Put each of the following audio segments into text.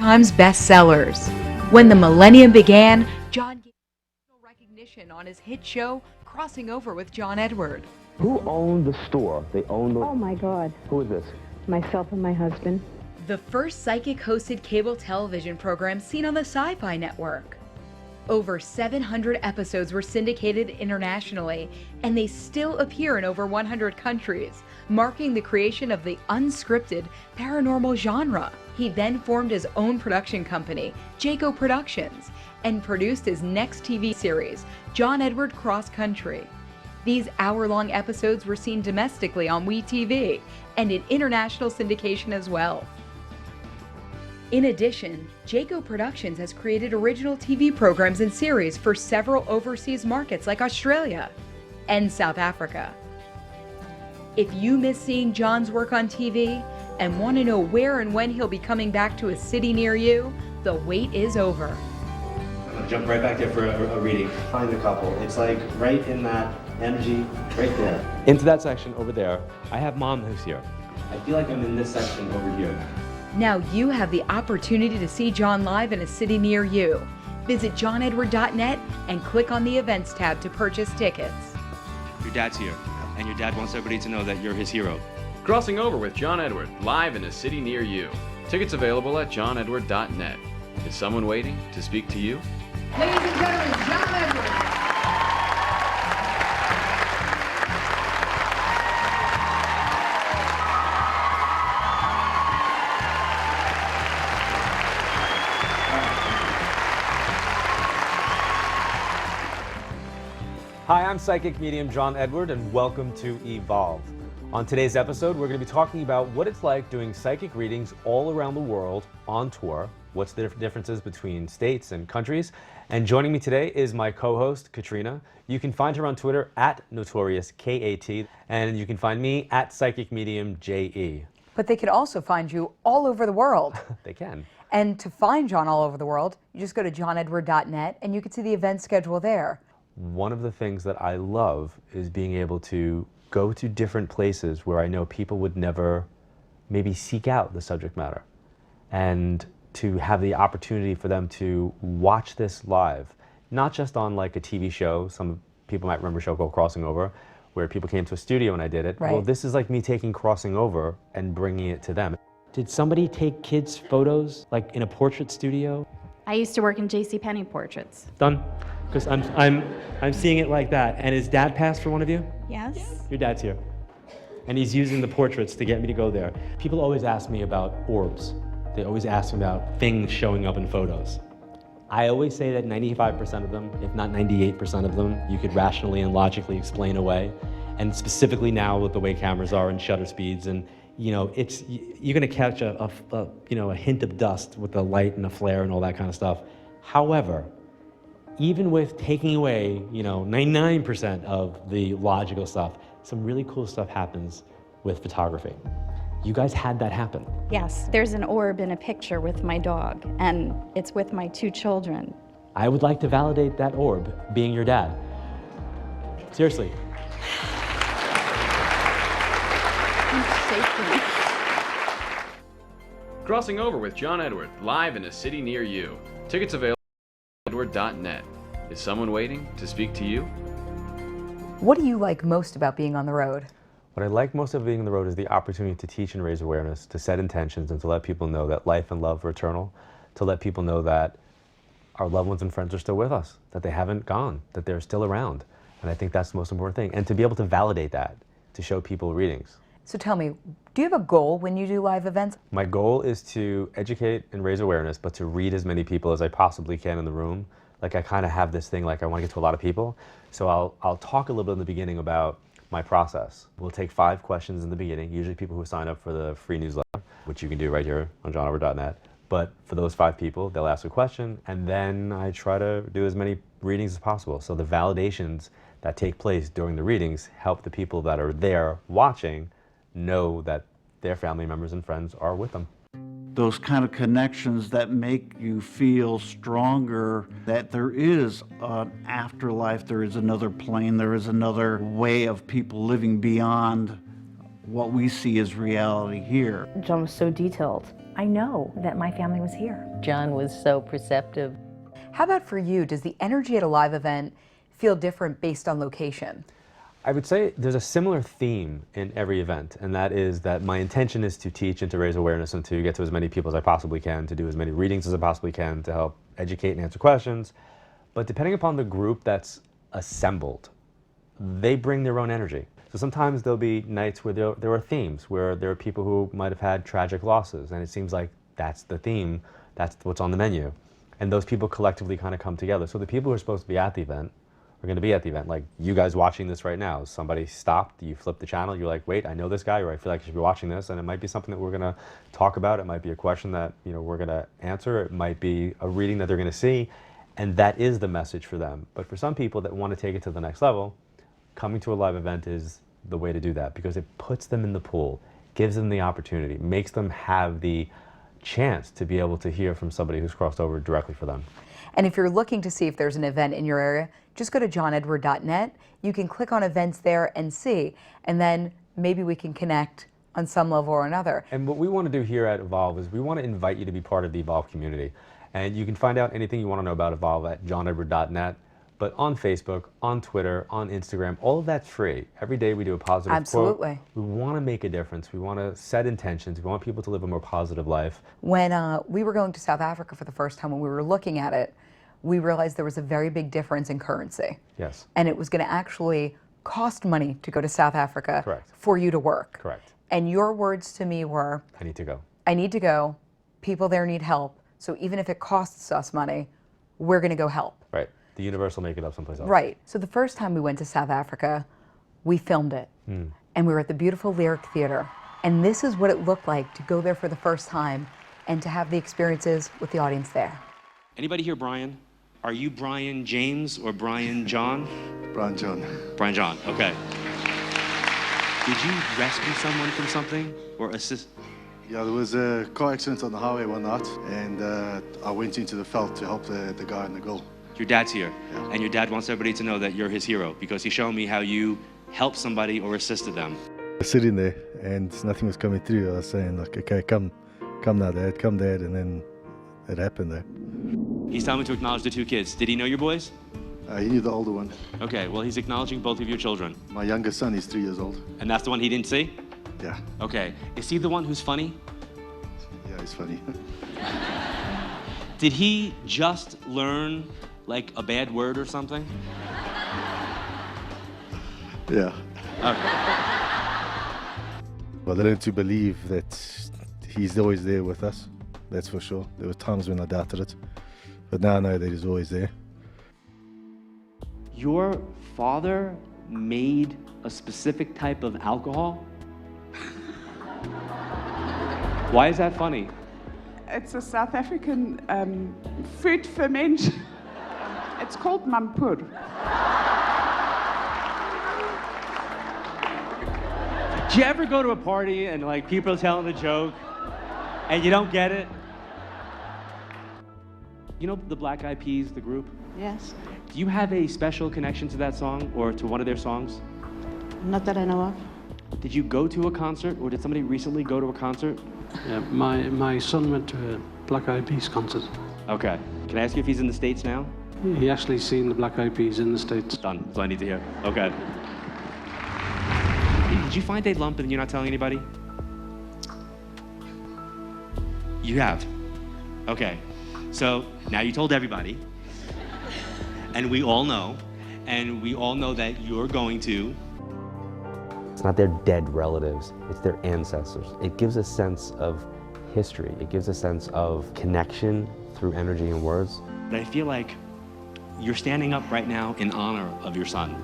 Times bestsellers. When the millennium began, John gained national recognition on his hit show, Crossing Over with John Edward. Who owned the store? They owned the... Oh my God. Who is this? Myself and my husband. The first psychic-hosted cable television program seen on the Sci-Fi Network. Over 700 episodes were syndicated internationally, and they still appear in over 100 countries, marking the creation of the unscripted paranormal genre. He then formed his own production company, Jaco Productions, and produced his next TV series, John Edward Cross Country. These hour-long episodes were seen domestically on WeTV and in international syndication as well. In addition, Jaco Productions has created original TV programs and series for several overseas markets like Australia and South Africa. If you miss seeing John's work on TV and want to know where and when he'll be coming back to a city near you, the wait is over. I'm going to jump right back there for a reading. Find a couple. It's like right in that energy, right there. Into that section over there, I have Mom who's here. I feel like I'm in this section over here. Now you have the opportunity to see John live in a city near you. Visit johnedward.net and click on the events tab to purchase tickets. Your dad's here, and your dad wants everybody to know that you're his hero. Crossing Over with John Edward, live in a city near you. Tickets available at johnedward.net. Is someone waiting to speak to you? Ladies and gentlemen, John Edward. Hi, I'm psychic medium John Edward, and welcome to Evolve. On today's episode, we're going to be talking about what it's like doing psychic readings all around the world on tour, what's the differences between states and countries, and joining me today is my co-host, Katrina. You can find her on Twitter at NotoriousKat, and you can find me at PsychicMediumJE. But they could also find you all over the world. They can. And to find John all over the world, you just go to johnedward.net and you can see the event schedule there. One of the things that I love is being able to go to different places where I know people would never maybe seek out the subject matter, and to have the opportunity for them to watch this live, not just on like a TV show. Some people might remember a show called Crossing Over, where people came to a studio and I did it. Right. Well, this is like me taking Crossing Over and bringing it to them. Did somebody take kids' photos like in a portrait studio? I used to work in JCPenney portraits. Done? Because I'm seeing it like that. And is Dad passed for one of you? Yes. Your dad's here. And he's using the portraits to get me to go there. People always ask me about orbs. They always ask me about things showing up in photos. I always say that 95% of them, if not 98% of them, you could rationally and logically explain away. And specifically now with the way cameras are and shutter speeds, and you know, you're gonna catch a hint of dust with the light and the flare and all that kind of stuff. However, even with taking away, 99% of the logical stuff, some really cool stuff happens with photography. You guys had that happen. Yes, there's an orb in a picture with my dog, and it's with my 2 children. I would like to validate that orb being your dad. Seriously. Crossing Over with John Edward, live in a city near you. Tickets available at johnedward.net. Is someone waiting to speak to you? What do you like most about being on the road? What I like most of being on the road is the opportunity to teach and raise awareness, to set intentions, and to let people know that life and love are eternal, to let people know that our loved ones and friends are still with us, that they haven't gone, that they're still around. And I think that's the most important thing. And to be able to validate that, to show people readings. So tell me, do you have a goal when you do live events? My goal is to educate and raise awareness, but to read as many people as I possibly can in the room. Like I kind of have this thing, like I want to get to a lot of people. So I'll talk a little bit in the beginning about my process. We'll take 5 questions in the beginning, usually people who sign up for the free newsletter, which you can do right here on johnedward.net. But for those 5 people, they'll ask a question, and then I try to do as many readings as possible. So the validations that take place during the readings help the people that are there watching know that their family members and friends are with them. Those kind of connections that make you feel stronger, that there is an afterlife, there is another plane, there is another way of people living beyond what we see as reality here. John was so detailed I know that my family was here. John was so perceptive. How about for you? Does the energy at a live event feel different based on location? I would say there's a similar theme in every event, and that is that my intention is to teach and to raise awareness and to get to as many people as I possibly can, to do as many readings as I possibly can, to help educate and answer questions. But depending upon the group that's assembled, they bring their own energy. So sometimes there'll be nights where there are themes, where there are people who might have had tragic losses, and it seems like that's the theme, that's what's on the menu. And those people collectively kind of come together. So the people who are supposed to be at the event are going to be at the event. Like you guys watching this right now, somebody stopped, you flip the channel, you're like, wait, I know this guy, or I feel like I should be watching this, and it might be something that we're going to talk about. It might be a question that we're going to answer. It might be a reading that they're going to see, and that is the message for them. But for some people that want to take it to the next level, coming to a live event is the way to do that, because it puts them in the pool, gives them the opportunity, makes them have the chance to be able to hear from somebody who's crossed over directly for them. And if you're looking to see if there's an event in your area, just go to johnedward.net. You can click on events there and see, and then maybe we can connect on some level or another. And what we want to do here at Evolve is we want to invite you to be part of the Evolve community. And you can find out anything you want to know about Evolve at johnedward.net. But on Facebook, on Twitter, on Instagram, all of that's free. Every day we do a positive Absolutely. quote. We want to make a difference. We want to set intentions. We want people to live a more positive life. When we were going to South Africa for the first time, when we were looking at it, we realized there was a very big difference in currency. Yes. And it was going to actually cost money to go to South Africa. Correct. For you to work. Correct. And your words to me were, I need to go. I need to go. People there need help. So even if it costs us money, we're going to go help. Right. The universe will make it up someplace else. Right. So the first time we went to South Africa, we filmed it. And we were at the beautiful Lyric Theater. And this is what it looked like to go there for the first time and to have the experiences with the audience there. Anybody here Brian? Are you Brian James or Brian John? Brian John. Brian John, okay. Did you rescue someone from something or assist? Yeah, there was a car accident on the highway one night, and I went into the veld to help the guy and the girl. Your dad's here, Yeah. and your dad wants everybody to know that you're his hero because he's shown me how you helped somebody or assisted them. I was sitting there, and nothing was coming through. I was saying, like, okay, come now, Dad, come, Dad, and then it happened there. He's telling me to acknowledge the two kids. Did he know your boys? He knew the older one. Okay, well, he's acknowledging both of your children. My youngest son is 3 years old. And that's the one he didn't see? Yeah. Okay. Is he the one who's funny? Yeah, he's funny. Did he just learn, like, a bad word or something? Yeah. Okay. Well, I learned to believe that he's always there with us. That's for sure. There were times when I doubted it. But now I know that he's always there. Your father made a specific type of alcohol? Why is that funny? It's a South African fruit ferment. It's called mampur. Do you ever go to a party and like people are telling a joke and you don't get it? You know the Black Eyed Peas, the group? Yes. Do you have a special connection to that song or to one of their songs? Not that I know of. Did you go to a concert or did somebody recently go to a concert? Yeah, my son went to a Black Eyed Peas concert. Okay. Can I ask you if he's in the States now? He actually seen the Black Eyed Peas in the States. Done. That's all I need to hear. Okay. Did you find a lump and you're not telling anybody? You have. Okay. So now you told everybody. And we all know. And we all know that you're going to. It's not their dead relatives, it's their ancestors. It gives a sense of history. It gives a sense of connection through energy and words. But I feel like you're standing up right now in honor of your son.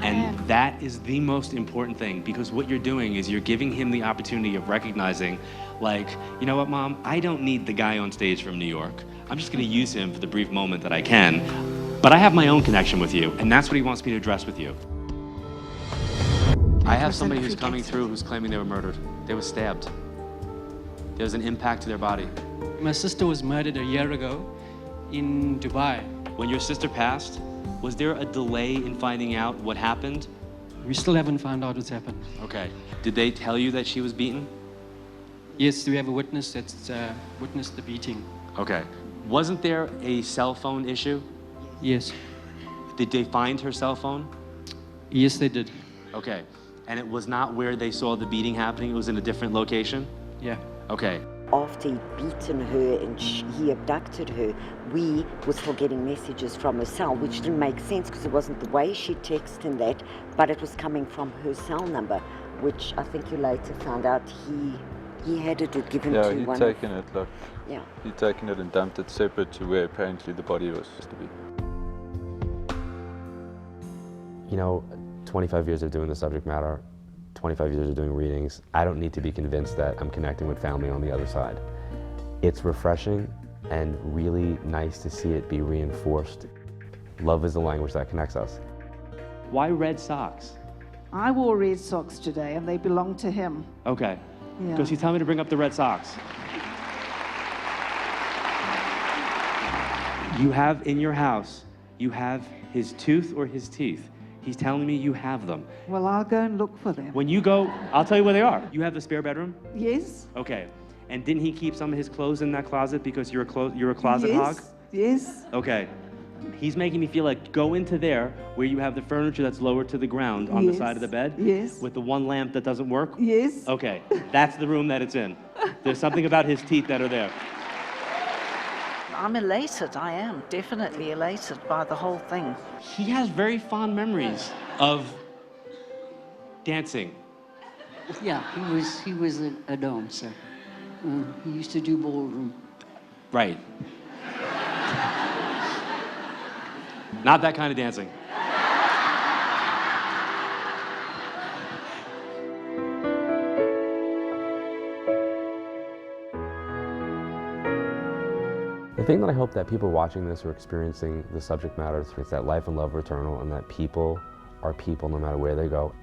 And that is the most important thing, because what you're doing is you're giving him the opportunity of recognizing, like, you know what, Mom, I don't need the guy on stage from New York. I'm just gonna use him for the brief moment that I can. But I have my own connection with you, and that's what he wants me to address with you. I have somebody who's coming through who's claiming they were murdered. They were stabbed. There was an impact to their body. My sister was murdered a year ago in Dubai. When your sister passed, was there a delay in finding out what happened? We still haven't found out what's happened. Okay. Did they tell you that she was beaten? Yes, we have a witness that's witnessed the beating. Okay. Wasn't there a cell phone issue? Yes. Did they find her cell phone? Yes, they did. Okay. And it was not where they saw the beating happening? It was in a different location? Yeah. Okay. After he'd beaten her and he abducted her, we were still getting messages from her cell, which didn't make sense because it wasn't the way she texted and that, but it was coming from her cell number, which I think you later found out he had it given to he'd one. taken it, like, yeah. He'd taken it and dumped it separate to where apparently the body was supposed to be. You know, 25 years of doing the subject matter, 25 years of doing readings, I don't need to be convinced that I'm connecting with family on the other side. It's refreshing and really nice to see it be reinforced. Love is the language that connects us. Why red socks? I wore red socks today and they belong to him. Okay. Yeah. Because he's telling me to bring up the red socks. You have in your house, you have his tooth or his teeth. He's telling me you have them. Well, I'll go and look for them. When you go, I'll tell you where they are. You have the spare bedroom? Yes. Okay. And didn't he keep some of his clothes in that closet because you're a closet hog? Yes. Okay. He's making me feel like go into there where you have the furniture that's lowered to the ground on the side of the bed. Yes. With the one lamp that doesn't work. Yes. Okay. That's the room that it's in. There's something about his teeth that are there. I'm elated. I am definitely elated by the whole thing. He has very fond memories of dancing. Yeah, he was a dancer. He used to do ballroom. Right. Not that kind of dancing. The thing that I hope that people watching this or experiencing the subject matter is that life and love are eternal and that people are people no matter where they go.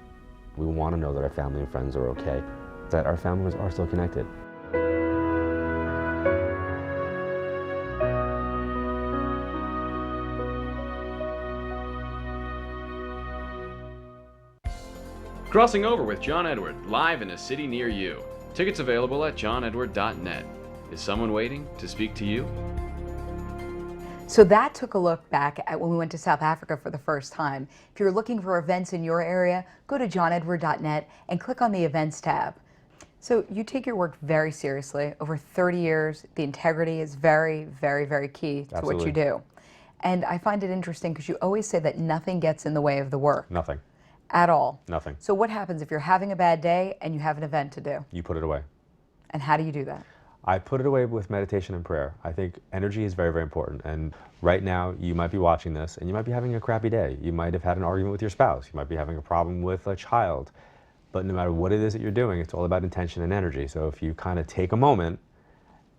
We want to know that our family and friends are okay, that our families are still connected. Crossing Over with John Edward, live in a city near you. Tickets available at johnedward.net. Is someone waiting to speak to you? So that took a look back at when we went to South Africa for the first time. If you're looking for events in your area, go to johnedward.net and click on the events tab. So you take your work very seriously. Over 30 years, the integrity is very, very, very key to Absolutely. what you do. And I find it interesting because you always say that nothing gets in the way of the work. Nothing. At all. Nothing. So what happens if you're having a bad day and you have an event to do? You put it away. And how do you do that? I put it away with meditation and prayer. I think energy is very, very important. And right now, you might be watching this and you might be having a crappy day. You might have had an argument with your spouse. You might be having a problem with a child. But no matter what it is that you're doing, it's all about intention and energy. So if you kind of take a moment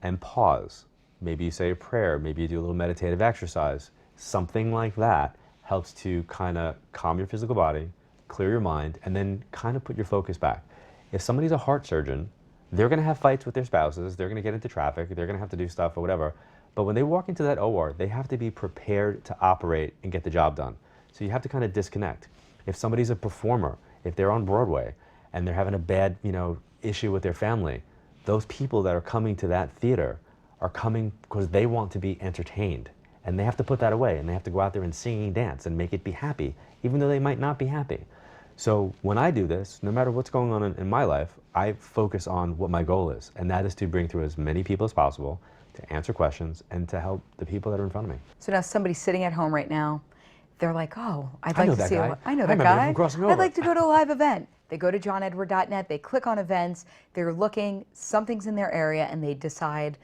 and pause, maybe you say a prayer, maybe you do a little meditative exercise, something like that helps to kind of calm your physical body, clear your mind, and then kind of put your focus back. If somebody's a heart surgeon, they're going to have fights with their spouses, they're going to get into traffic, they're going to have to do stuff or whatever. But when they walk into that OR, they have to be prepared to operate and get the job done. So you have to kind of disconnect. If somebody's a performer, if they're on Broadway and they're having a bad, issue with their family, those people that are coming to that theater are coming because they want to be entertained. And they have to put that away and they have to go out there and sing and dance and make it be happy, even though they might not be happy. So when I do this, no matter what's going on in my life, I focus on what my goal is, and that is to bring through as many people as possible, to answer questions, and to help the people that are in front of me. So now somebody's sitting at home right now, they're like, oh, I'd I like know to that see guy. I know I that remember him guy. from Crossing I'd Over." like to go to a live event. They go to johnedward.net, they click on events, they're looking, something's in their area, and they decide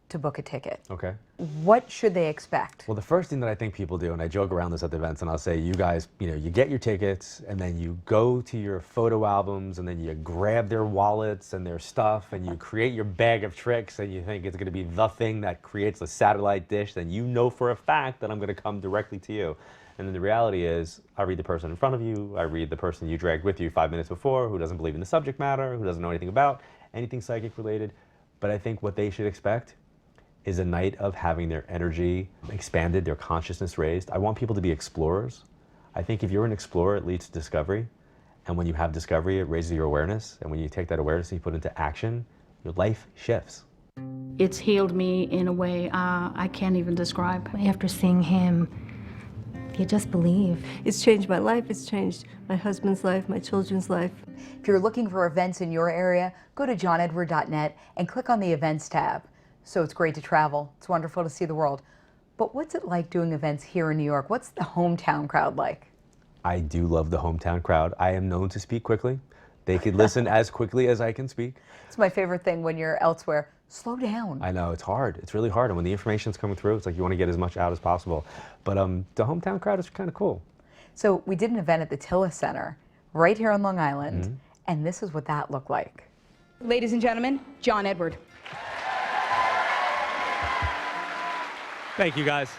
to book a ticket. Okay. What should they expect? Well, the first thing that I think people do, and I joke around this at the events, and I'll say, you guys, you get your tickets, and then you go to your photo albums, and then you grab their wallets and their stuff, and you create your bag of tricks, and you think it's going to be the thing that creates the satellite dish, then you know for a fact that I'm going to come directly to you. And then the reality is, I read the person in front of you, I read the person you dragged with you 5 minutes before, who doesn't believe in the subject matter, who doesn't know anything about anything psychic related. But I think what they should expect is a night of having their energy expanded, their consciousness raised. I want people to be explorers. I think if you're an explorer, it leads to discovery. And when you have discovery, it raises your awareness. And when you take that awareness and you put it into action, your life shifts. It's healed me in a way I can't even describe. After seeing him, you just believe. It's changed my life, it's changed my husband's life, my children's life. If you're looking for events in your area, go to johnedward.net and click on the events tab. So it's great to travel. It's wonderful to see the world. But what's it like doing events here in New York? What's the hometown crowd like? I do love the hometown crowd. I am known to speak quickly. They could listen as quickly as I can speak. It's my favorite thing when you're elsewhere. Slow down. I know, it's hard. It's really hard. And when the information's coming through, it's like you want to get as much out as possible. But the hometown crowd is kind of cool. So we did an event at the Tillis Center right here on Long Island, and this is what that looked like. Ladies and gentlemen, John Edward. Thank you, guys.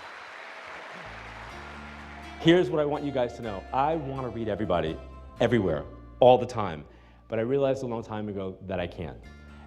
Here's what I want you guys to know. I want to read everybody, everywhere, all the time. But I realized a long time ago that I can't.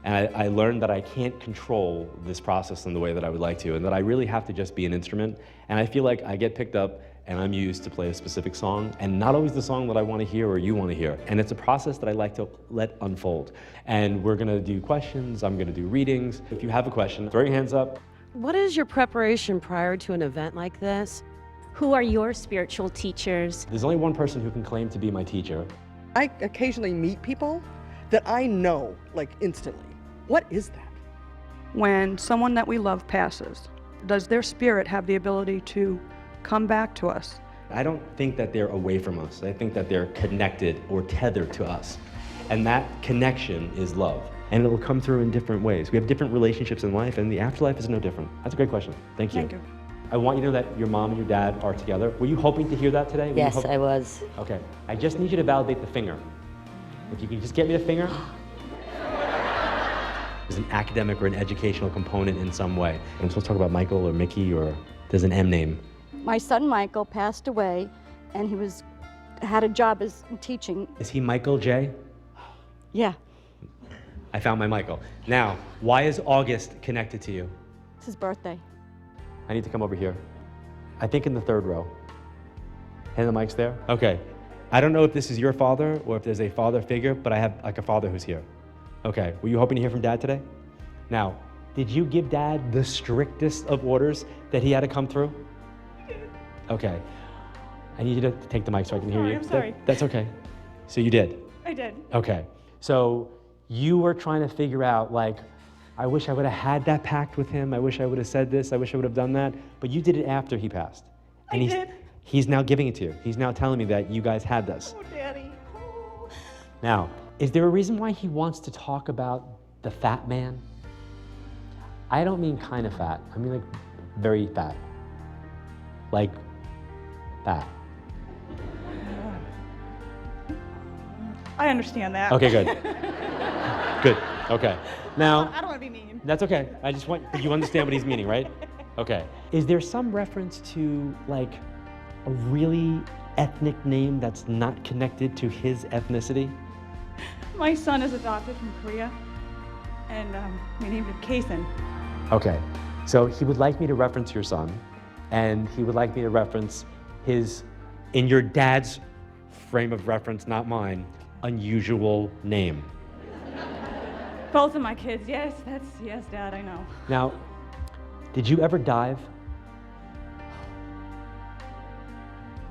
And I learned that I can't control this process in the way that I would like to, and that I really have to just be an instrument. And I feel like I get picked up and I'm used to play a specific song, and not always the song that I want to hear or you want to hear. And it's a process that I like to let unfold. And we're going to do questions, I'm going to do readings. If you have a question, throw your hands up. What is your preparation prior to an event like this? Who are your spiritual teachers? There's only one person who can claim to be my teacher. I occasionally meet people that I know, like, instantly. What is that? When someone that we love passes, does their spirit have the ability to come back to us? I don't think that they're away from us. I think that they're connected or tethered to us. And that connection is love. And it will come through in different ways. We have different relationships in life, and the afterlife is no different. That's a great question. Thank you. Thank you. I want you to know that your mom and your dad are together. Were you hoping to hear that today? Yes, I was. Okay. I just need you to validate the finger. If you can just get me the finger. There's an academic or an educational component in some way. I'm supposed to talk about Michael or Mickey, or there's an M name. My son Michael passed away, and he had a job as teaching. Is he Michael J? Yeah. I found my Michael. Now, why is August connected to you? It's his birthday. I need to come over here. I think in the third row. And the mic's there? Okay. I don't know if this is your father or if there's a father figure, but I have like a father who's here. Okay. Were you hoping to hear from Dad today? Now, did you give Dad the strictest of orders that he had to come through? Okay. I need you to take the mic so I can hear you. I'm sorry. That's okay. So you did? I did. Okay. So you were trying to figure out, like, I wish I would have had that pact with him. I wish I would have said this. I wish I would have done that. But you did it after he passed. And I did. He's now giving it to you. He's now telling me that you guys had this. Oh, Daddy. Oh. Now, is there a reason why he wants to talk about the fat man? I don't mean kind of fat. I mean like very fat. Like fat. I understand that. Okay, good. Good. Okay. Now, I don't want to be mean. That's okay. I just want you understand what he's meaning, right? Okay. Is there some reference to like a really ethnic name that's not connected to his ethnicity? My son is adopted from Korea, and we named him Kason. Okay. So he would like me to reference your son, and he would like me to reference his, in your dad's frame of reference, not mine, unusual name. Both of my kids, yes, Dad, I know. Now, did you ever dive?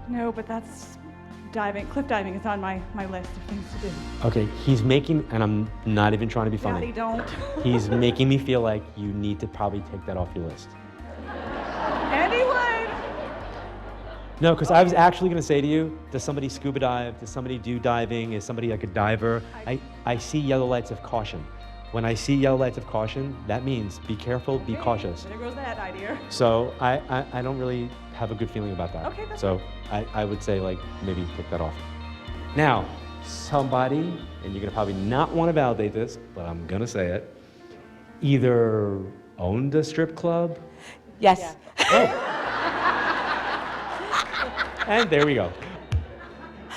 No, but that's cliff diving is on my list of things to do. Okay, he's making, and I'm not even trying to be funny. Daddy, don't. He's making me feel like you need to probably take that off your list. Anyway. No, because I was actually going to say to you, does somebody scuba dive? Does somebody do diving? Is somebody like a diver? I see yellow lights of caution. When I see yellow lights of caution, that means be careful, be cautious. There goes that idea. So I don't really have a good feeling about that. Okay, that's so I would say like maybe take that off. Now, somebody, and you're gonna probably not want to validate this, but I'm gonna say it, either owned a strip club. Yes. Oh. And there we go.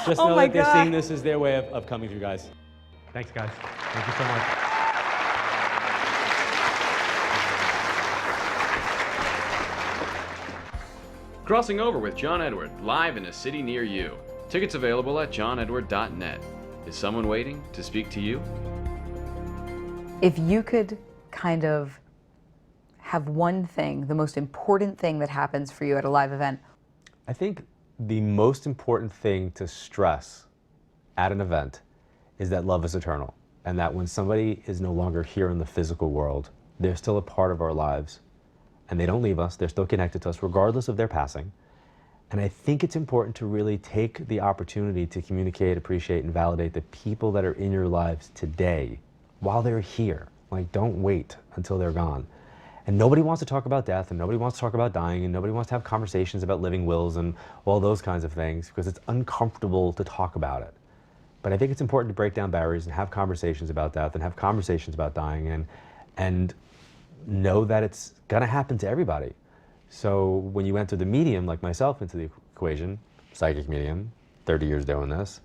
Just know that they're seeing this as their way of coming through, guys. Thanks, guys. Thank you so much. Crossing Over with John Edward, live in a city near you. Tickets available at johnedward.net. Is someone waiting to speak to you? If you could kind of have one thing, the most important thing that happens for you at a live event. I think the most important thing to stress at an event is that love is eternal, and that when somebody is no longer here in the physical world, they're still a part of our lives, and they don't leave us. They're still connected to us regardless of their passing. And I think it's important to really take the opportunity to communicate, appreciate, and validate the people that are in your lives today while they're here. Like, don't wait until they're gone. And nobody wants to talk about death, and nobody wants to talk about dying, and nobody wants to have conversations about living wills and all those kinds of things because it's uncomfortable to talk about it. But I think it's important to break down barriers and have conversations about death and have conversations about dying and know that it's gonna happen to everybody. So when you enter the medium, like myself, into the equation, psychic medium, 30 years doing this,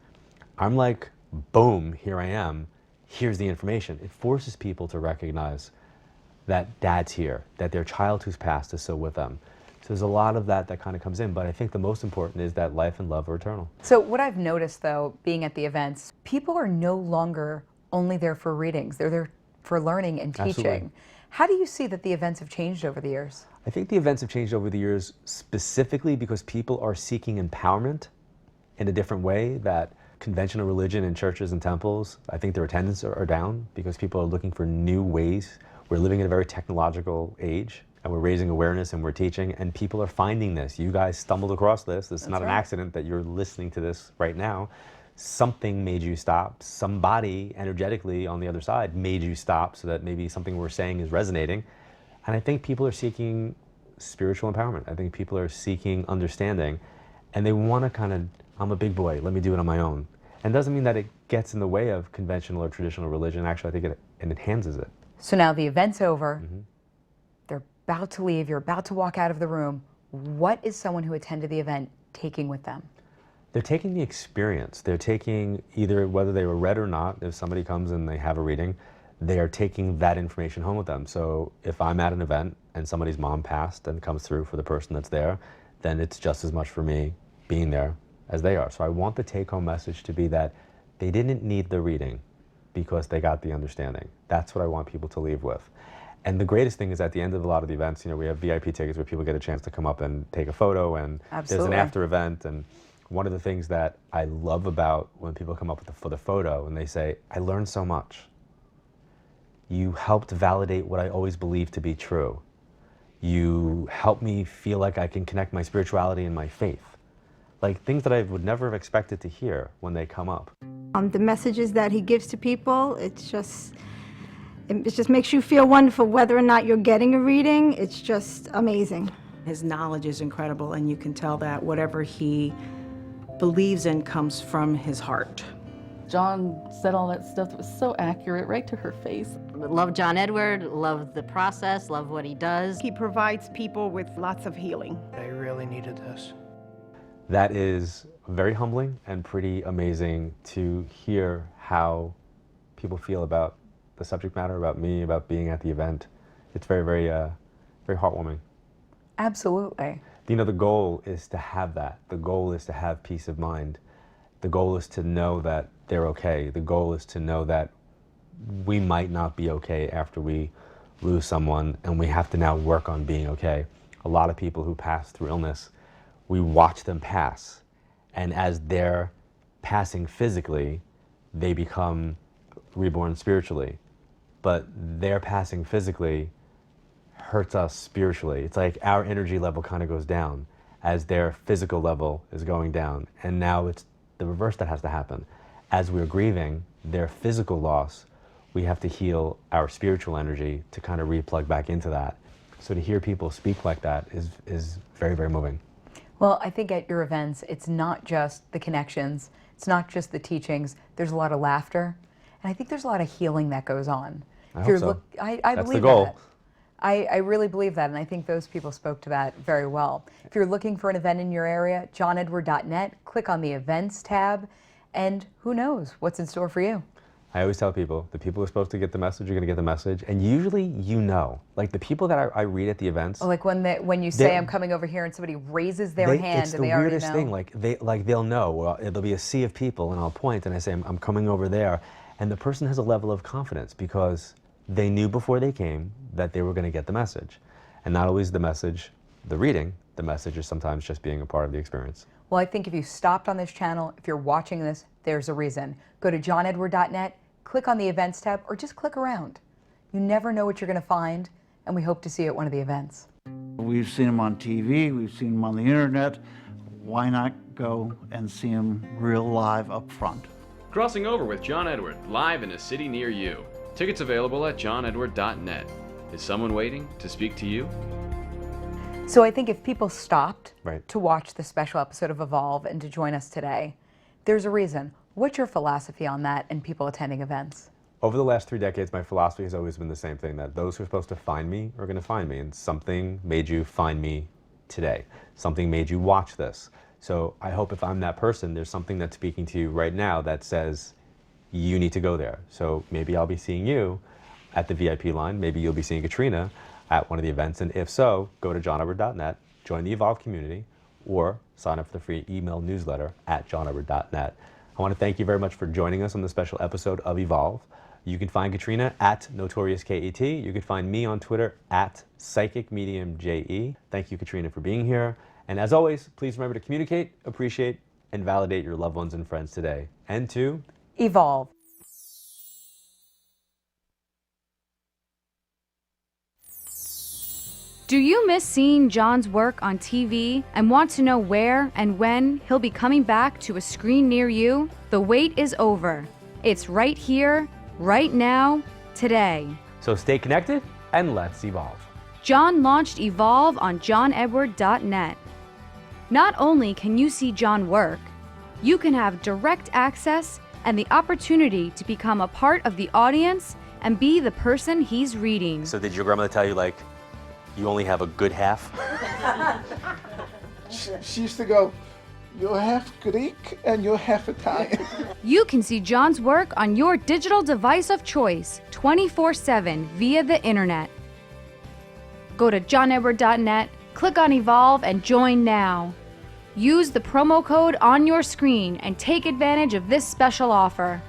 I'm like, boom, here I am, here's the information. It forces people to recognize that dad's here, that their child who's passed is still with them. So there's a lot of that kind of comes in, but I think the most important is that life and love are eternal. So what I've noticed though, being at the events, people are no longer only there for readings, they're there for learning and teaching. Absolutely. How do you see that the events have changed over the years? I think the events have changed over the years specifically because people are seeking empowerment in a different way that conventional religion in churches and temples, I think their attendance are down because people are looking for new ways. We're living in a very technological age and we're raising awareness and we're teaching and people are finding this. You guys stumbled across this. This is not an accident that you're listening to this right now. Something made you stop. Somebody energetically on the other side made you stop so that maybe something we're saying is resonating. And I think people are seeking spiritual empowerment. I think people are seeking understanding and they want to kind of, I'm a big boy, let me do it on my own. And it doesn't mean that it gets in the way of conventional or traditional religion. Actually, I think it enhances it. So now the event's over, they're about to leave, you're about to walk out of the room. What is someone who attended the event taking with them? They're taking the experience. They're taking either whether they were read or not, if somebody comes and they have a reading, they are taking that information home with them. So if I'm at an event and somebody's mom passed and comes through for the person that's there, then it's just as much for me being there as they are. So I want the take-home message to be that they didn't need the reading because they got the understanding. That's what I want people to leave with. And the greatest thing is at the end of a lot of the events, you know, we have VIP tickets where people get a chance to come up and take a photo and there's an after event. And one of the things that I love about when people come up for the photo and they say, I learned so much. You helped validate what I always believed to be true. You helped me feel like I can connect my spirituality and my faith. Like things that I would never have expected to hear when they come up. The messages that he gives to people, it just makes you feel wonderful whether or not you're getting a reading. It's just amazing. His knowledge is incredible, and you can tell that whatever he believes in comes from his heart. John said all that stuff that was so accurate, right to her face. Love John Edward, love the process, love what he does. He provides people with lots of healing. I really needed this. That is very humbling and pretty amazing to hear how people feel about the subject matter, about me, about being at the event. It's very, very, very heartwarming. Absolutely. You know, the goal is to have that. The goal is to have peace of mind. The goal is to know that they're okay. The goal is to know that we might not be okay after we lose someone and we have to now work on being okay. A lot of people who pass through illness, we watch them pass. And as they're passing physically, they become reborn spiritually. But their passing physically hurts us spiritually. It's like our energy level kind of goes down as their physical level is going down. And now it's the reverse that has to happen. As we're grieving their physical loss, we have to heal our spiritual energy to kind of re-plug back into that. So to hear people speak like that is very, very moving. Well, I think at your events, it's not just the connections, it's not just the teachings, there's a lot of laughter, and I think there's a lot of healing that goes on. I hope so. I That's believe the goal. that. I really believe that, and I think those people spoke to that very well. If you're looking for an event in your area, johnedward.net, click on the events tab, and who knows what's in store for you. I always tell people, the people who are supposed to get the message are going to get the message, and usually you know. Like the people that I read at the events. Oh, like when you say I'm coming over here and somebody raises their hand and they already know. It's the weirdest thing. Like they'll know. Well, there'll be a sea of people, and I'll point and I say I'm coming over there, and the person has a level of confidence because they knew before they came that they were going to get the message. And not always the message, the reading, the message is sometimes just being a part of the experience. Well, I think if you stopped on this channel, if you're watching this, there's a reason. Go to johnedward.net, click on the events tab, or just click around. You never know what you're going to find, and we hope to see you at one of the events. We've seen him on TV, we've seen him on the internet. Why not go and see him real live up front? Crossing Over with John Edward, live in a city near you. Tickets available at johnedward.net. Is someone waiting to speak to you? So I think if people stopped to watch the special episode of Evolve and to join us today, there's a reason. What's your philosophy on that and people attending events? Over the last 3 decades, my philosophy has always been the same thing, that those who are supposed to find me are going to find me, and something made you find me today. Something made you watch this. So I hope if I'm that person, there's something that's speaking to you right now that says, you need to go there. So maybe I'll be seeing you at the VIP line, maybe you'll be seeing Katrina at one of the events, and if so, go to johnedward.net, join the Evolve community, or sign up for the free email newsletter at johnedward.net. I want to thank you very much for joining us on this special episode of Evolve. You can find Katrina at NotoriousKET. You can find me on Twitter at PsychicMediumJE. Thank you, Katrina, for being here. And as always, please remember to communicate, appreciate, and validate your loved ones and friends today. And to Evolve. Do you miss seeing John's work on TV and want to know where and when he'll be coming back to a screen near you? The wait is over. It's right here, right now, today. So stay connected and let's evolve. John launched Evolve on johnedward.net. Not only can you see John work, you can have direct access and the opportunity to become a part of the audience and be the person he's reading. So did your grandmother tell you, like, you only have a good half? She used to go, you're half Greek and you're half Italian. You can see John's work on your digital device of choice 24/7 via the internet. Go to johnedward.net, click on Evolve, and join now. Use the promo code on your screen and take advantage of this special offer.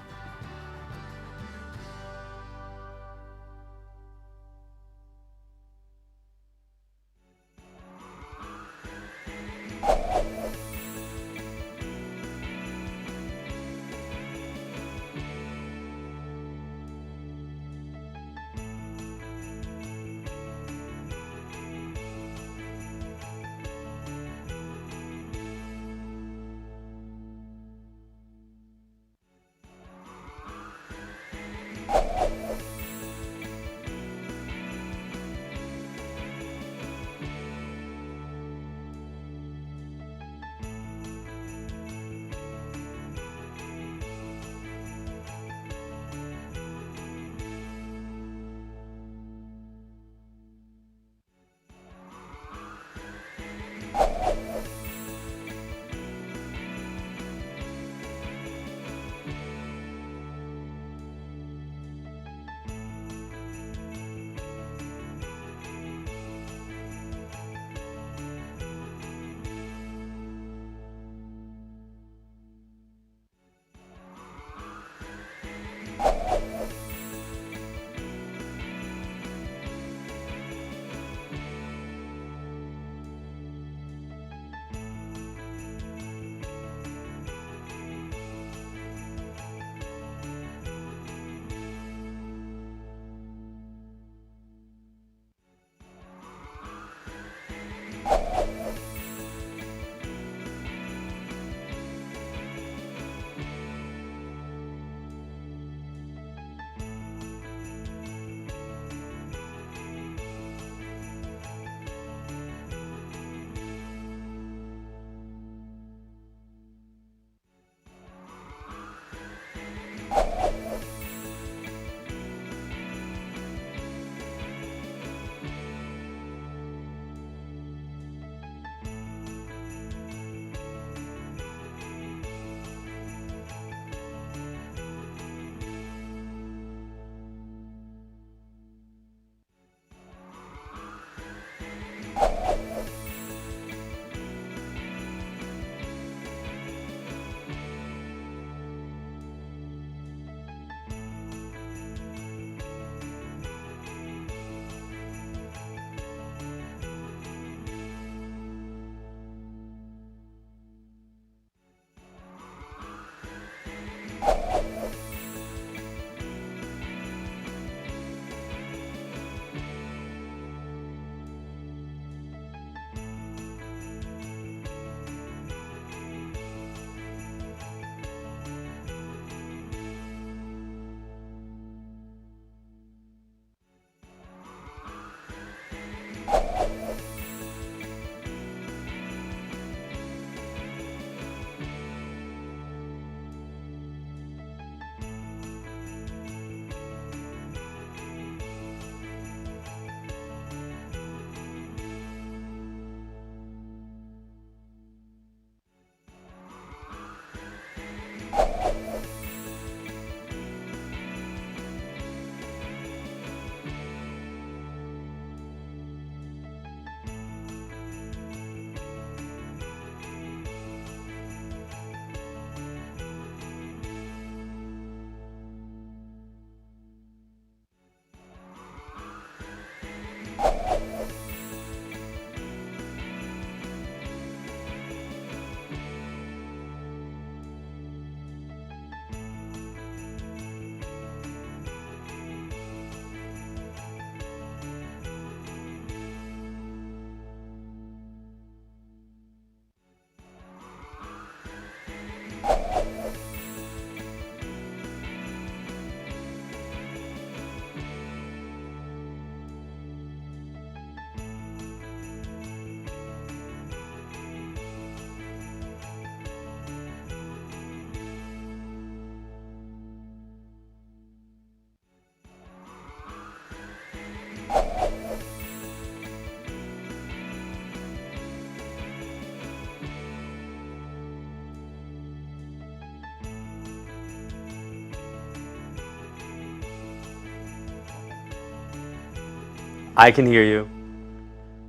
I can hear you.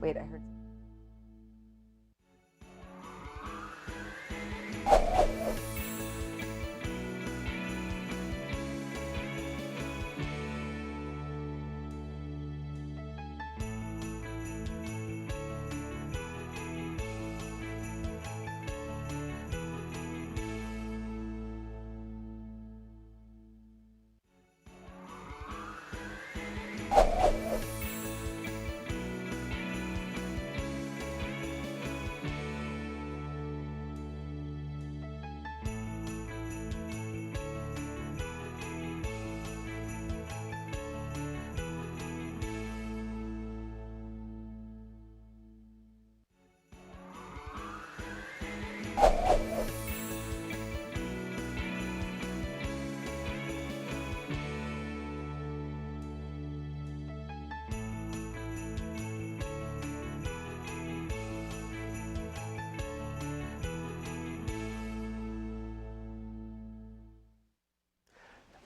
Wait, I heard.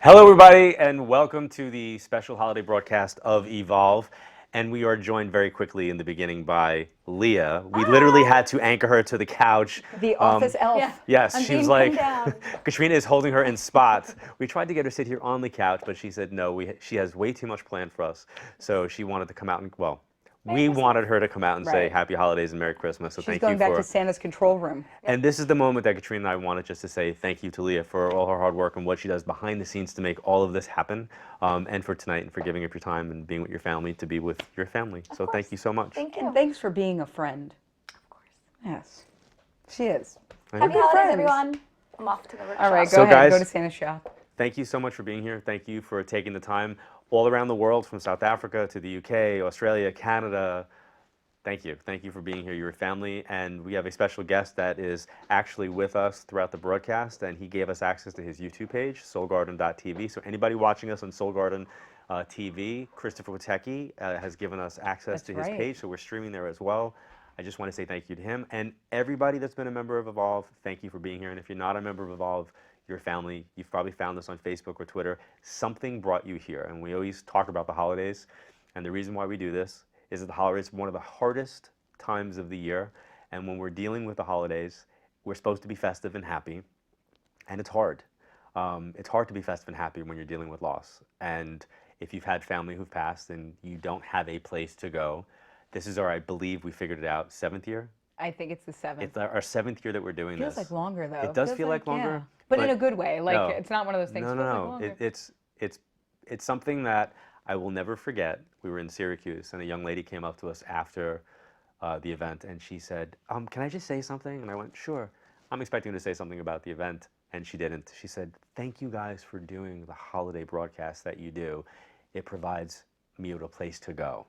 Hello, everybody, and welcome to the special holiday broadcast of Evolve. And we are joined very quickly in the beginning by Leah. We literally had to anchor her to the couch. The office elf. Yeah, Yes, I'm she was being like, pinned down. Katrina is holding her in spot. We tried to get her to sit here on the couch, but she said no, she has way too much planned for us. So she wanted to come out and, well, we wanted her to come out and say Right. Happy Holidays and Merry Christmas. So She's thank going you back for... to Santa's control room. And this is the moment that Katrina and I wanted just to say thank you to Leah for all her hard work and what she does behind the scenes to make all of this happen, and for tonight and for giving up your time and being with your family to be with your family. So thank you so much. Thank you. And thanks for being a friend. Of course. Yes. She is. Happy Good holidays, friends. everyone. I'm off to the workshop. All right, go So ahead. guys, Go to Santa's shop. Thank you so much for being here. Thank you for taking the time all around the world, from South Africa to the UK, Australia, Canada. Thank you. Thank you for being here. You're a family, and we have a special guest that is actually with us throughout the broadcast, and he gave us access to his YouTube page, soulgarden.tv. So anybody watching us on Soul Garden TV, Christopher Witecki has given us access to his page, so we're streaming there as well. I just want to say thank you to him. And everybody that's been a member of Evolve, thank you for being here. And if you're not a member of Evolve, you're a family. You've probably found us on Facebook or Twitter. Something brought you here, and we always talk about the holidays, and the reason why we do this is that the holidays are one of the hardest times of the year, and when we're dealing with the holidays, we're supposed to be festive and happy, and it's hard. It's hard to be festive and happy when you're dealing with loss, and if you've had family who've passed and you don't have a place to go, this is our, I believe we figured it out, 7th year? I think it's the 7th. It's our 7th year that we're doing Feels this. like longer, though. It does Feels feel like longer. Yeah. But in a good way. Like, no, it's not one of those things. No, Feels like no, longer. It's something that I will never forget. We were in Syracuse, and a young lady came up to us after the event, and she said, can I just say something? And I went, sure. I'm expecting her to say something about the event, and she didn't. She said, thank you guys for doing the holiday broadcast that you do. It provides me with a place to go.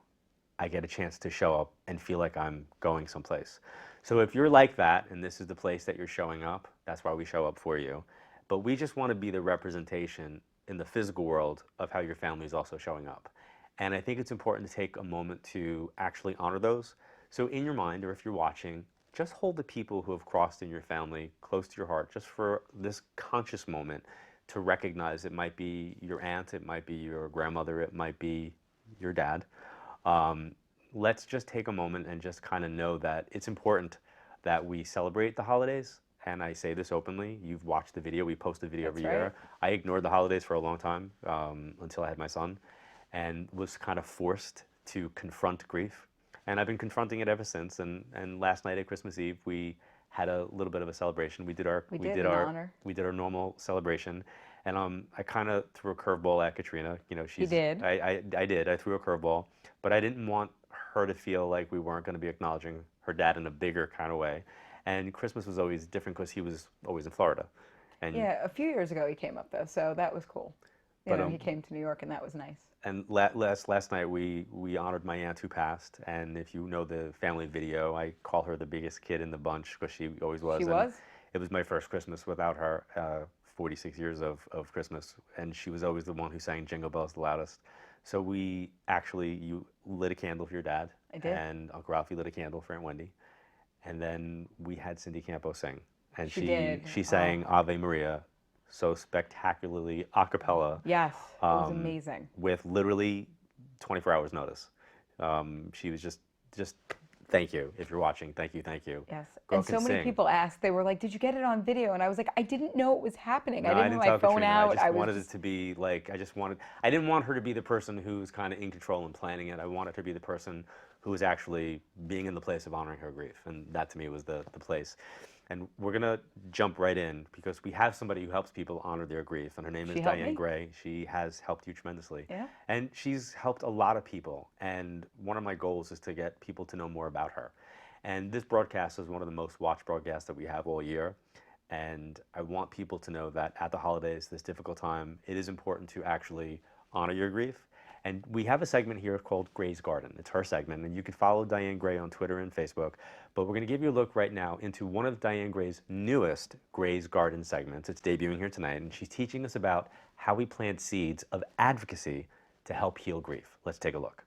I get a chance to show up and feel like I'm going someplace. So if you're like that, and this is the place that you're showing up, that's why we show up for you. But we just want to be the representation in the physical world of how your family is also showing up. And I think it's important to take a moment to actually honor those. So in your mind, or if you're watching, just hold the people who have crossed in your family close to your heart, just for this conscious moment to recognize. It might be your aunt, it might be your grandmother, it might be your dad. Let's just take a moment and just kind of know that it's important that we celebrate the holidays. And I say this openly. You've watched the video. We post the video every year. I ignored the holidays for a long time until I had my son, and was kind of forced to confront grief. And I've been confronting it ever since. And last night at Christmas Eve, we had a little bit of a celebration. We did our normal celebration. And I kind of threw a curveball at Katrina. You know, she's. You did. I did. I threw a curveball, but I didn't want her to feel like we weren't going to be acknowledging her dad in a bigger kind of way. And Christmas was always different because he was always in Florida. And yeah, a few years ago he came up though, so that was cool. You know, he came to New York, and that was nice. And last night we honored my aunt who passed. And if you know the family video, I call her the biggest kid in the bunch because she always was. She was? It was my first Christmas without her. 46 years of Christmas, and she was always the one who sang Jingle Bells the loudest. So you lit a candle for your dad. I did. And Uncle Ralphie lit a candle for Aunt Wendy. And then we had Cindy Campo sing. And she sang Ave Maria so spectacularly a cappella. Yes, it was amazing. With literally 24 hours notice. She was just thank you if you're watching. Thank you, thank you. Yes. Girl And so can many sing. people asked, they were like, did you get it on video? And I was like, I didn't know it was happening. No, I didn't have my tell phone Katrina. out. I just was wanted it to be like, I didn't want her to be the person who's kind of in control and planning it. I wanted her to be the person who was actually being in the place of honoring her grief. And that to me was the place. And we're going to jump right in because we have somebody who helps people honor their grief. And her name is Diane Gray. She has helped you tremendously. Yeah. And she's helped a lot of people. And one of my goals is to get people to know more about her. And this broadcast is one of the most watched broadcasts that we have all year. And I want people to know that at the holidays, this difficult time, it is important to actually honor your grief. And we have a segment here called Gray's Garden. It's her segment, and you can follow Diane Gray on Twitter and Facebook. But we're going to give you a look right now into one of Diane Gray's newest Gray's Garden segments. It's debuting here tonight, and she's teaching us about how we plant seeds of advocacy to help heal grief. Let's take a look.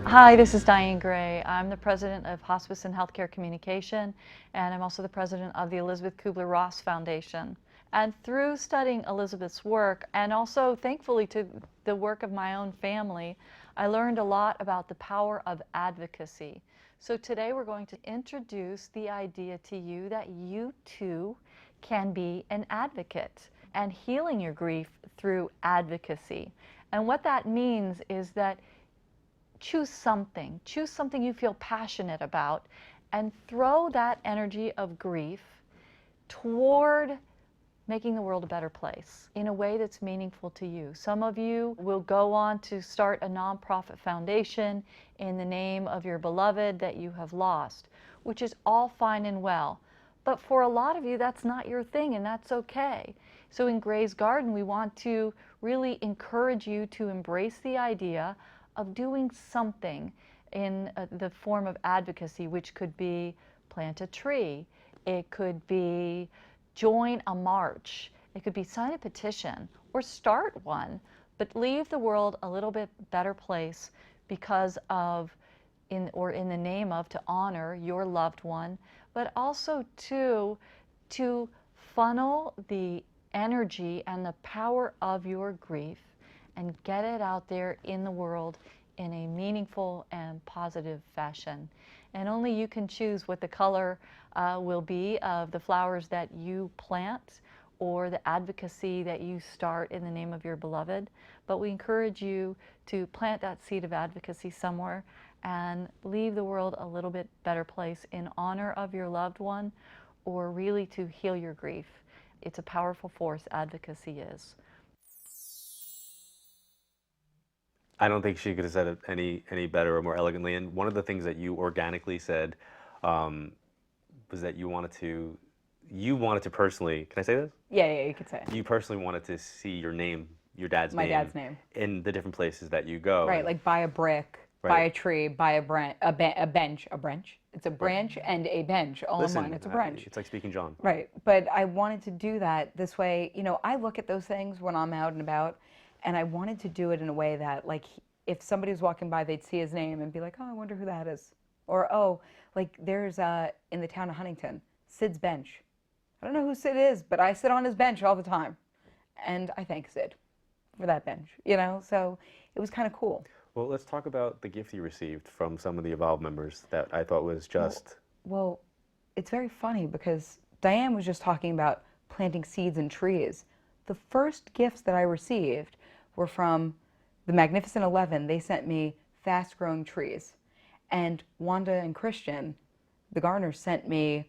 Hi, this is Diane Gray. I'm the president of Hospice and Healthcare Communication, and I'm also the president of the Elizabeth Kubler-Ross Foundation. And through studying Elizabeth's work, and also thankfully to the work of my own family, I learned a lot about the power of advocacy. So today we're going to introduce the idea to you that you too can be an advocate and healing your grief through advocacy. And what that means is that choose something you feel passionate about, and throw that energy of grief toward making the world a better place in a way that's meaningful to you. Some of you will go on to start a nonprofit foundation in the name of your beloved that you have lost, which is all fine and well. But for a lot of you, that's not your thing, and that's okay. So in Gray's Garden, we want to really encourage you to embrace the idea of doing something in the form of advocacy, which could be plant a tree, it could be join a march, it could be sign a petition or start one, but leave the world a little bit better place because of, in the name of, to honor your loved one, but also to funnel the energy and the power of your grief and get it out there in the world in a meaningful and positive fashion. And only you can choose what the color will be of the flowers that you plant or the advocacy that you start in the name of your beloved. But we encourage you to plant that seed of advocacy somewhere and leave the world a little bit better place in honor of your loved one, or really to heal your grief. It's a powerful force, advocacy is. I don't think she could have said it any better or more elegantly. And one of the things that you organically said was that you wanted to personally, can I say this? Yeah, you could say it. You personally wanted to see your name, your dad's My dad's name. in the different places that you go. Right, like buy a brick, buy a tree, buy a bench. It's a branch and a bench, all in one. It's a branch. It's like speaking John. Right, but I wanted to do that this way. You know, I look at those things when I'm out and about, and I wanted to do it in a way that, like, if somebody was walking by, they'd see his name and be like, oh, I wonder who that is. Or, oh, like there's in the town of Huntington, Sid's bench. I don't know who Sid is, but I sit on his bench all the time. And I thank Sid for that bench, you know? So it was kind of cool. Well, let's talk about the gift you received from some of the Evolve members that I thought was just... Well, it's very funny because Diane was just talking about planting seeds in trees. The first gifts that I received were from the Magnificent 11. They sent me fast-growing trees. And Wanda and Christian, the Garners, sent me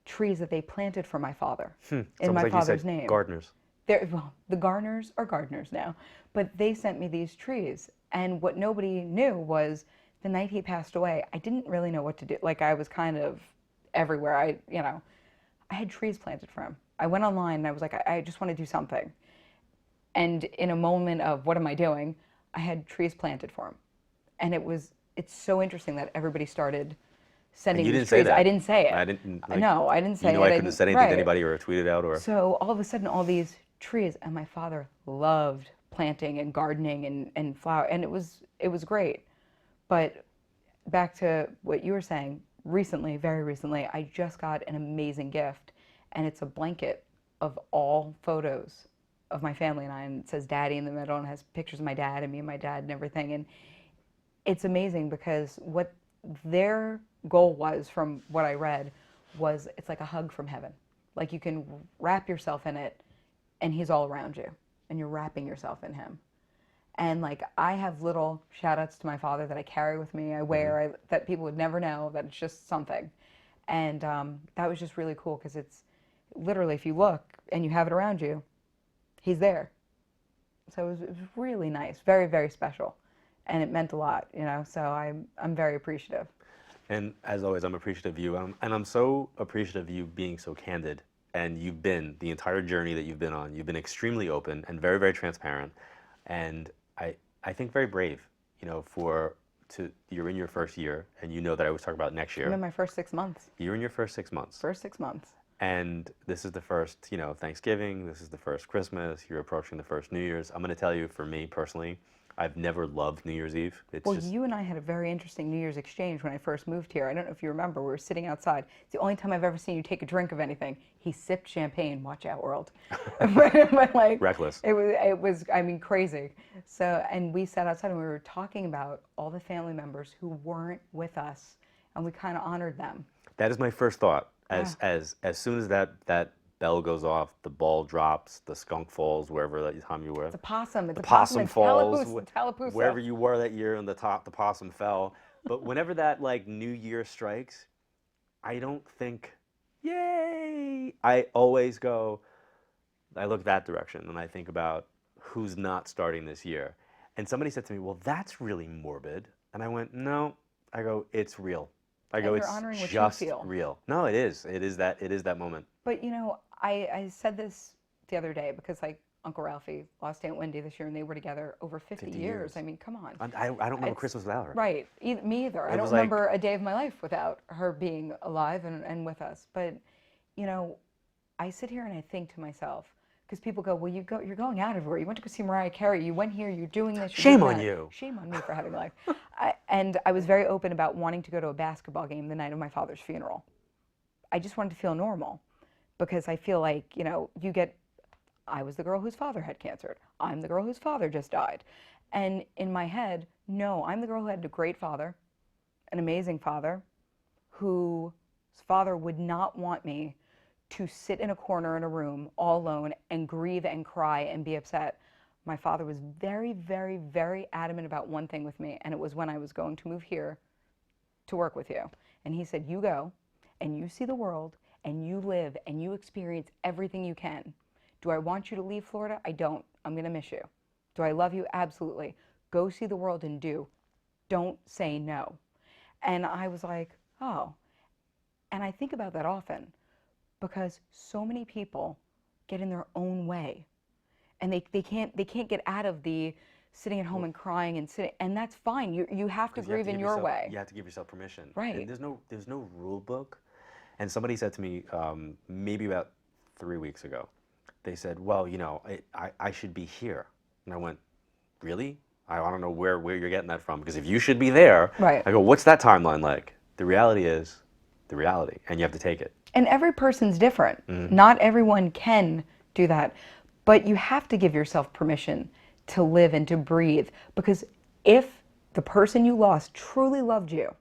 trees that they planted for my father in my father's name. Gardeners. Well, the Garners are gardeners now, but they sent me these trees. And what nobody knew was the night he passed away, I didn't really know what to do. Like, I was kind of everywhere. I had trees planted for him. I went online and I was like, I just want to do something. And in a moment of what am I doing, I had trees planted for him. And it's so interesting that everybody started sending you these didn't trees. say that. I didn't say it. I didn't. Like, no, I didn't say it. You know, I couldn't have said anything to anybody or tweeted out or. So all of a sudden, all these trees, and my father loved planting and gardening and flower, and it was great. But back to what you were saying, recently, very recently, I just got an amazing gift, and it's a blanket of all photos of my family and I, and it says Daddy in the middle and has pictures of my dad and me and my dad and everything. And it's amazing because what their goal was, from what I read, was it's like a hug from heaven. Like you can wrap yourself in it and he's all around you and you're wrapping yourself in him. And like I have little shout outs to my father that I carry with me, I wear, that people would never know, that it's just something. And that was just really cool because it's literally, if you look and you have it around you, he's there. So it was really nice, very, very special. And it meant a lot, you know, so I'm very appreciative. And as always, I'm appreciative of you. And I'm so appreciative of you being so candid. And you've been, the entire journey that you've been on, you've been extremely open and very, very transparent. And I think very brave, you know, you're in your first year, and you know that I always talk about next year. I'm in my first 6 months. You're in your first 6 months. First 6 months. And this is the first, you know, Thanksgiving, this is the first Christmas, you're approaching the first New Year's. I'm going to tell you, for me personally, I've never loved New Year's Eve. Well, you and I had a very interesting New Year's exchange when I first moved here. I don't know if you remember, we were sitting outside. It's the only time I've ever seen you take a drink of anything. He sipped champagne, watch out world. But like, reckless. It was, I mean, crazy. So, and we sat outside and we were talking about all the family members who weren't with us, and we kind of honored them. That is my first thought. As soon as that bell goes off, the ball drops, the skunk falls wherever that time you were. It's a possum. It's the a possum falls. Tallapoosa. Wherever you were that year on the top, the possum fell. But whenever that like New Year strikes, I don't think, yay! I always go, I look that direction and I think about who's not starting this year. And somebody said to me, well, that's really morbid. And I went, no. I go, it's real. I go, it's just real. No, it is. It is that moment. But you know, I said this the other day because like Uncle Ralphie lost Aunt Wendy this year and they were together over 50 years. I mean, come on. I don't remember Christmas without her. Right. Me either. I don't remember a day of my life without her being alive and with us. But, you know, I sit here and I think to myself, because people go, well, you're going out everywhere. You went to go see Mariah Carey. You went here. You're doing this. Shame on you. Shame on me for having life. And I was very open about wanting to go to a basketball game the night of my father's funeral. I just wanted to feel normal because I feel like, you know, I was the girl whose father had cancer. I'm the girl whose father just died. And in my head, no, I'm the girl who had a great father, an amazing father, whose father would not want me to sit in a corner in a room all alone and grieve and cry and be upset. My father was very, very, very adamant about one thing with me, and it was when I was going to move here to work with you. And he said, you go and you see the world and you live and you experience everything you can. Do I want you to leave Florida? I don't. I'm going to miss you. Do I love you? Absolutely. Go see the world and do. Don't say no. And I was like, oh. And I think about that often because so many people get in their own way and they can't get out of the sitting at home and crying and sitting, and that's fine. You have to grieve in your way. You have to give yourself permission. Right. And there's no rule book. And somebody said to me maybe about 3 weeks ago, they said, well, you know, I should be here. And I went, really? I don't know where you're getting that from, because if you should be there, right. I go, what's that timeline like? The reality is the reality, and you have to take it. And every person's different. Mm-hmm. Not everyone can do that. But you have to give yourself permission to live and to breathe, because if the person you lost truly loved you,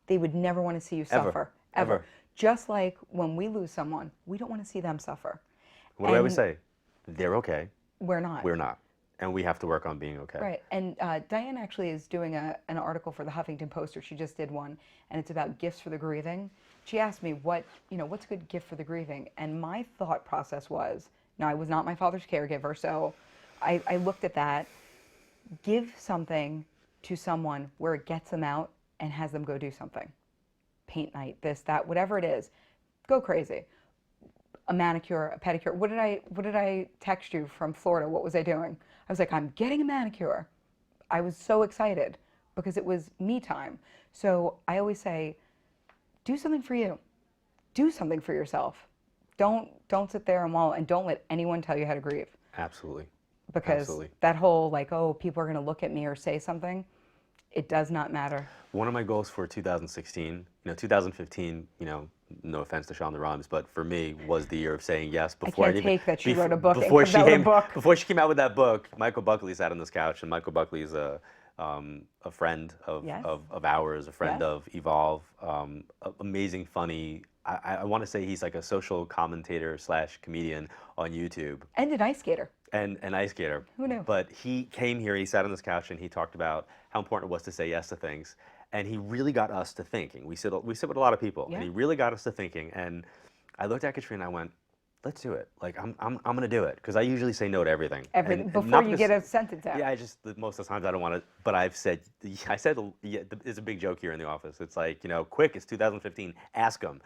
they would never want to see you suffer. Ever. Just like when we lose someone, we don't want to see them suffer. What do I always say? They're okay. We're not. We're not. And we have to work on being okay. Right. And Diane actually is doing an article for the Huffington Post, or she just did one, and it's about gifts for the grieving. She asked me, what's a good gift for the grieving? And my thought process was, now I was not my father's caregiver, so I looked at that. Give something to someone where it gets them out and has them go do something. Paint night, this, that, whatever it is. Go crazy. A manicure, a pedicure. What did I text you from Florida? What was I doing? I was like, I'm getting a manicure. I was so excited because it was me time. So I always say, do something for you. Do something for yourself. Don't sit there and wallow, and don't let anyone tell you how to grieve. Absolutely. Because that whole like, oh, people are going to look at me or say something, it does not matter. One of my goals for 2016, 2015, no offense to Shonda Rhimes, but for me was the year of saying yes before I can't take that she wrote a book and comes out with a book. Before she came out with that book, Michael Buckley sat on this couch, and Michael Buckley is a friend of, Yes. of ours, a friend Yes. of Evolve, amazing, funny. I want to say he's like a social commentator / comedian on YouTube. And an ice skater. And an ice skater. Who knew? But he came here, he sat on this couch, and he talked about how important it was to say yes to things. And he really got us to thinking. We sit with a lot of people, Yeah. and he really got us to thinking. And I looked at Katrina and I went, let's do it. Like, I'm going to do it. Because I usually say no to everything. Everything, And before not you because- get a sentence out. Yeah, most of the times I don't want to, but I said, yeah, it's a big joke here in the office. It's like, quick, it's 2015, ask them.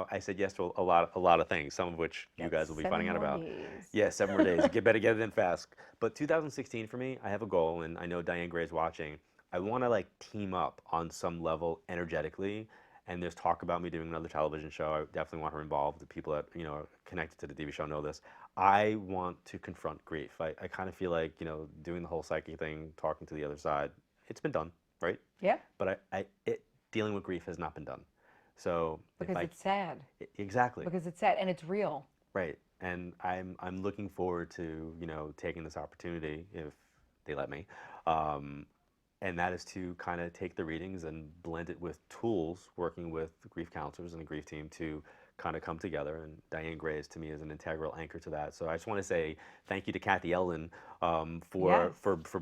I said yes to a lot of things, some of which you guys will be finding out about. Yeah, 7 more days. Better get it in fast. But 2016 for me, I have a goal, and I know Diane Gray's watching. I want to team up on some level energetically, and there's talk about me doing another television show. I definitely want her involved. The people that are connected to the TV show know this. I want to confront grief. I kind of feel like doing the whole psyche thing, talking to the other side. It's been done, right? Yeah. But dealing with grief has not been done. So because it's sad. Exactly. Because it's sad and it's real. Right. And I'm looking forward to taking this opportunity if they let me. And that is to kind of take the readings and blend it with tools, working with grief counselors and the grief team to kind of come together. And Diane Gray is, to me, is an integral anchor to that. So I just want to say thank you to Kathy Ellen for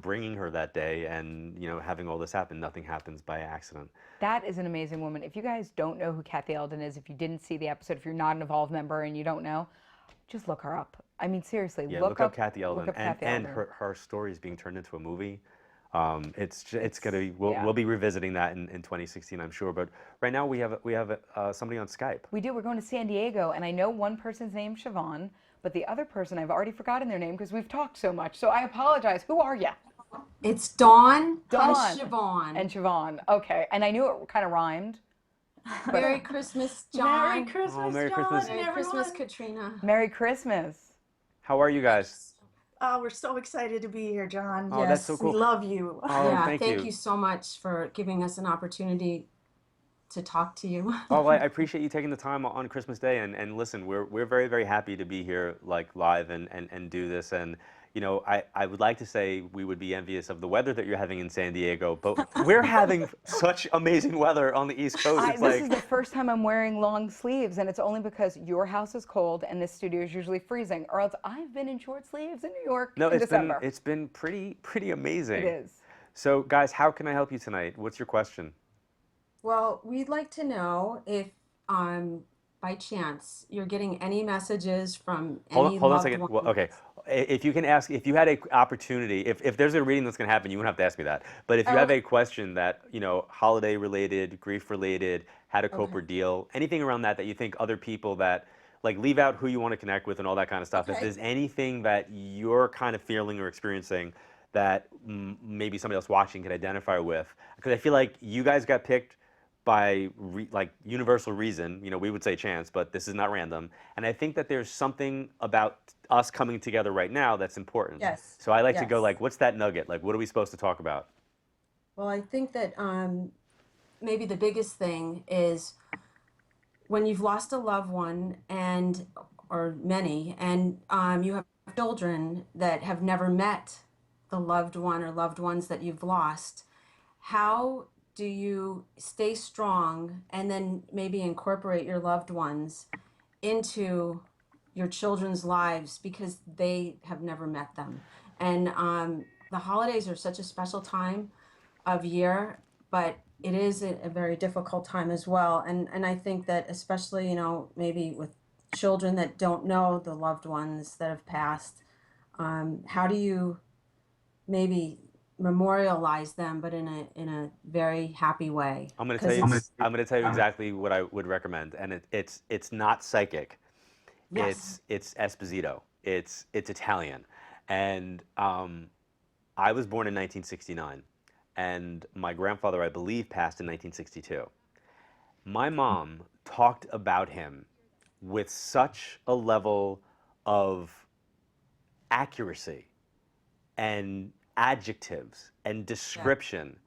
bringing her that day and having all this happen. Nothing happens by accident. That is an amazing woman. If you guys don't know who Kathy Eldon is, if you didn't see the episode, if you're not an Evolve member and you don't know, just look her up. I mean, seriously, Yeah, look up Kathy Eldon. Look up Kathy and Eldon. her story is being turned into a movie. It's gonna be, we'll be revisiting that in 2016, I'm sure. But right now we have somebody on Skype. We do. We're going to San Diego, and I know one person's named Siobhan, but the other person I've already forgotten their name because we've talked so much. So I apologize. Who are you? It's Dawn. Dawn. And Siobhan. And Siobhan. Okay. And I knew it kind of rhymed. Merry Christmas, John. Merry Christmas, Oh, Merry John. Christmas. Merry Christmas, Katrina. Merry Christmas. How are you guys? Oh, we're so excited to be here, John. Oh, yes, that's so cool. We love you. Oh, Yeah, thank you so much for giving us an opportunity to talk to you. Oh, I appreciate you taking the time on Christmas Day. And listen, we're very, very happy to be here live and do this. And I would like to say we would be envious of the weather that you're having in San Diego, but we're having such amazing weather on the East Coast. This is the first time I'm wearing long sleeves, and it's only because your house is cold and this studio is usually freezing, or else I've been in short sleeves in New York in December. It's been pretty amazing. It is. So guys, how can I help you tonight? What's your question? Well, we'd like to know if, by chance, you're getting any messages from any Hold on a loved second. ones. Well, okay. If you can ask, if you had an opportunity, if there's a reading that's going to happen, you wouldn't have to ask me that. But if you have a question that, holiday related, grief related, how to cope or deal, anything around that you think other people that, leave out who you want to connect with and all that kind of stuff. If there's anything that you're kind of feeling or experiencing that maybe somebody else watching can identify with, because I feel like you guys got picked by universal reason, we would say chance, but this is not random. And I think that there's something about us coming together right now that's important. Yes. So I like to go what's that nugget? What are we supposed to talk about? Well, I think that maybe the biggest thing is when you've lost a loved one or many, and you have children that have never met the loved one or loved ones that you've lost, how do you stay strong and then maybe incorporate your loved ones into your children's lives because they have never met them? And the holidays are such a special time of year, but it is a very difficult time as well. And I think that especially, maybe with children that don't know the loved ones that have passed, how do you maybe memorialize them, but in a very happy way? I'm going to tell you exactly what I would recommend, and it's not psychic. Yes. It's Esposito. It's Italian, and I was born in 1969, and my grandfather, I believe, passed in 1962. My mom talked about him with such a level of accuracy and adjectives and description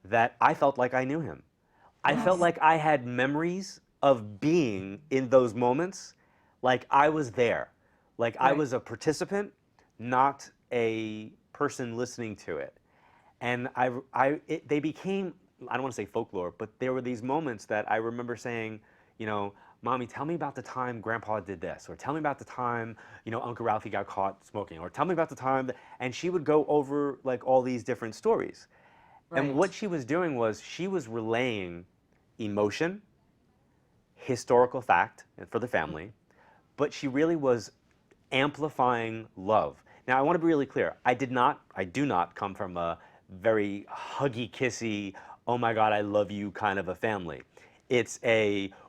that I felt like I knew him. I felt like I had memories of being in those moments like I was there. Like I was a participant, not a person listening to it. And they became, I don't want to say folklore, but there were these moments that I remember saying, you know, Mommy, tell me about the time Grandpa did this, or tell me about the time, you know, Uncle Ralphie got caught smoking, or tell me about the time, and she would go over like all these different stories. And what she was doing was she was relaying emotion, historical fact for the family, but she really was amplifying love. Now, I want to be really clear. I do not come from a very huggy, kissy, oh my God, I love you kind of a family. It's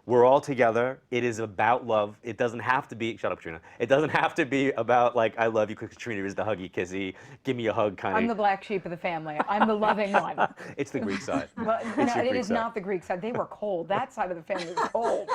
we're all together. It is about love. It doesn't have to be, shut up, Trina. It doesn't have to be about like, I love you, because Trina is the huggy, kissy, give me a hug kind of. I'm the black sheep of the family. I'm the loving one. It's the Greek side. But no, it is not the Greek side. They were cold. That side of the family was cold.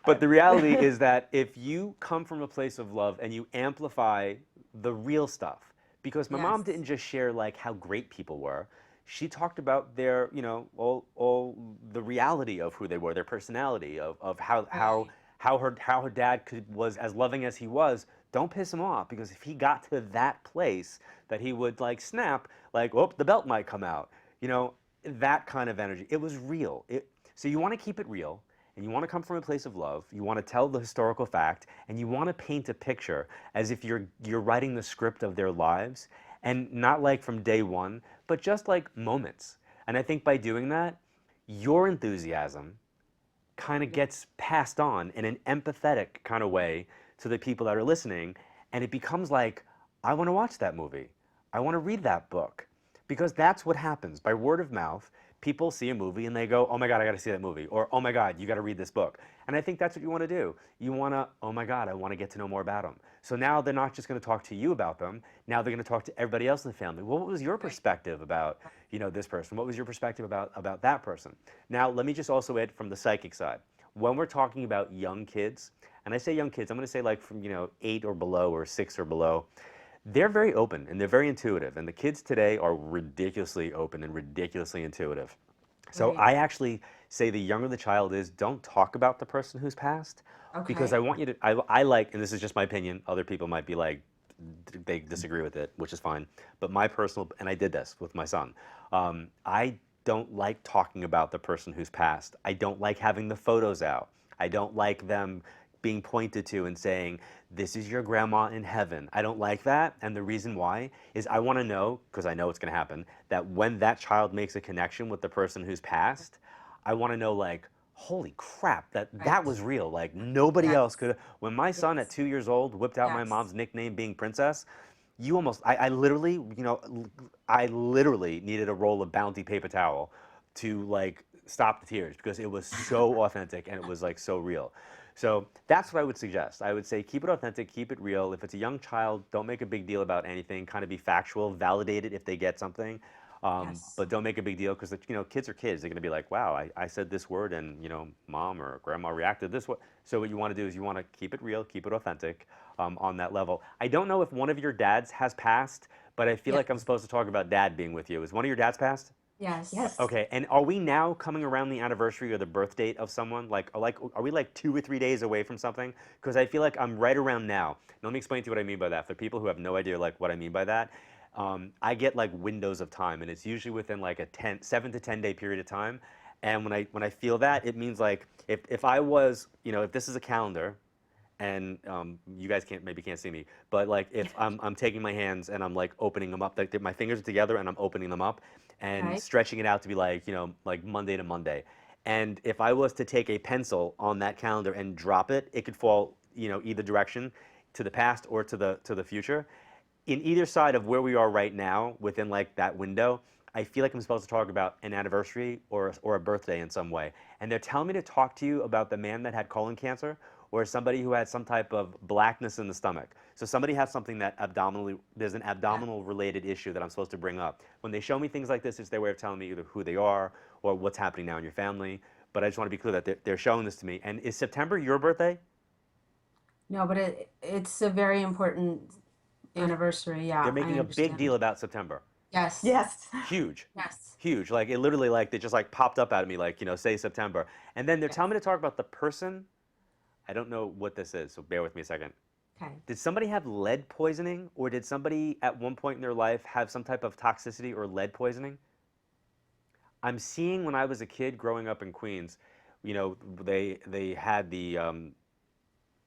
But the reality is that if you come from a place of love and you amplify the real stuff, because my mom didn't just share like how great people were, she talked about their, you know, all the reality of who they were, their personality, of how her dad was as loving as he was. Don't piss him off, because if he got to that place that he would like snap, like, oh, the belt might come out, you know, that kind of energy. It was real. So you want to keep it real. And you want to come from a place of love, you want to tell the historical fact, and you want to paint a picture as if you're writing the script of their lives, and not like from day one, but just like moments. And I think by doing that, your enthusiasm kind of gets passed on in an empathetic kind of way to the people that are listening, and it becomes like, I want to watch that movie. I want to read that book. Because that's what happens. By word of mouth, people see a movie and they go, oh my God, I got to see that movie. Or, oh my God, you got to read this book. And I think that's what you want to do. You want to, oh my God, I want to get to know more about them. So now they're not just going to talk to you about them. Now they're going to talk to everybody else in the family. Well, what was your perspective about, you know, this person? What was your perspective about that person? Now, let me just also add from the psychic side. When we're talking about young kids, and I say young kids, I'm going to say like from, you know, 8 or below or 6 or below, they're very open and they're very intuitive, and the kids today are ridiculously open and ridiculously intuitive. So I actually say the younger the child is, don't talk about the person who's passed, because I want you to, I like, and this is just my opinion, other people might be like, they disagree with it, which is fine, but my personal, and I did this with my son, I don't like talking about the person who's passed. I don't like having the photos out. I don't like them being pointed to and saying, this is your grandma in heaven. I don't like that, and the reason why is I want to know, because I know it's going to happen, that when that child makes a connection with the person who's passed, I want to know, like, holy crap, that was real. Like, nobody else could. When my son at 2 years old whipped out my mom's nickname being Princess, you almost, I literally, you know, I literally needed a roll of Bounty paper towel to, like, stop the tears, because it was so authentic and it was, like, so real. So that's what I would suggest. I would say keep it authentic, keep it real. If it's a young child, don't make a big deal about anything. Kind of be factual, validate it if they get something. But don't make a big deal, because, you know, kids are kids. They're going to be like, wow, I said this word and, you know, mom or grandma reacted this way. So what you want to do is you want to keep it real, keep it authentic on that level. I don't know if one of your dads has passed, but I feel like I'm supposed to talk about dad being with you. Is one of your dads passed? Yes. Okay, and are we now coming around the anniversary or the birth date of someone? Are we like 2 or 3 days away from something? Because I feel like I'm right around now. Now, let me explain to you what I mean by that. For people who have no idea like what I mean by that, I get like windows of time, and it's usually within like a 7 to 10 day period of time. And when I feel that, it means like if I was, you know, if this is a calendar, and you guys maybe can't see me, but like if I'm taking my hands and I'm like opening them up, like my fingers are together and I'm opening them up and stretching it out to be like, you know, like Monday to Monday. And if I was to take a pencil on that calendar and drop it, it could fall, you know, either direction, to the past or to the future. In either side of where we are right now, within like that window, I feel like I'm supposed to talk about an anniversary or a birthday in some way. And they're telling me to talk to you about the man that had colon cancer, or somebody who had some type of blackness in the stomach. So somebody has something that there's an abdominal related issue that I'm supposed to bring up. When they show me things like this, it's their way of telling me either who they are or what's happening now in your family. But I just want to be clear that they're showing this to me. And is September your birthday? No, but it's a very important anniversary, yeah. They're making a big deal about September. Yes. Yes. Huge. Yes. Huge. Like it literally like they just like popped up at me like, say September. And then they're telling me to talk about the person. I don't know what this is, so bear with me a second. Okay. Did somebody have lead poisoning, or did somebody at one point in their life have some type of toxicity or lead poisoning? I'm seeing when I was a kid growing up in Queens, they had the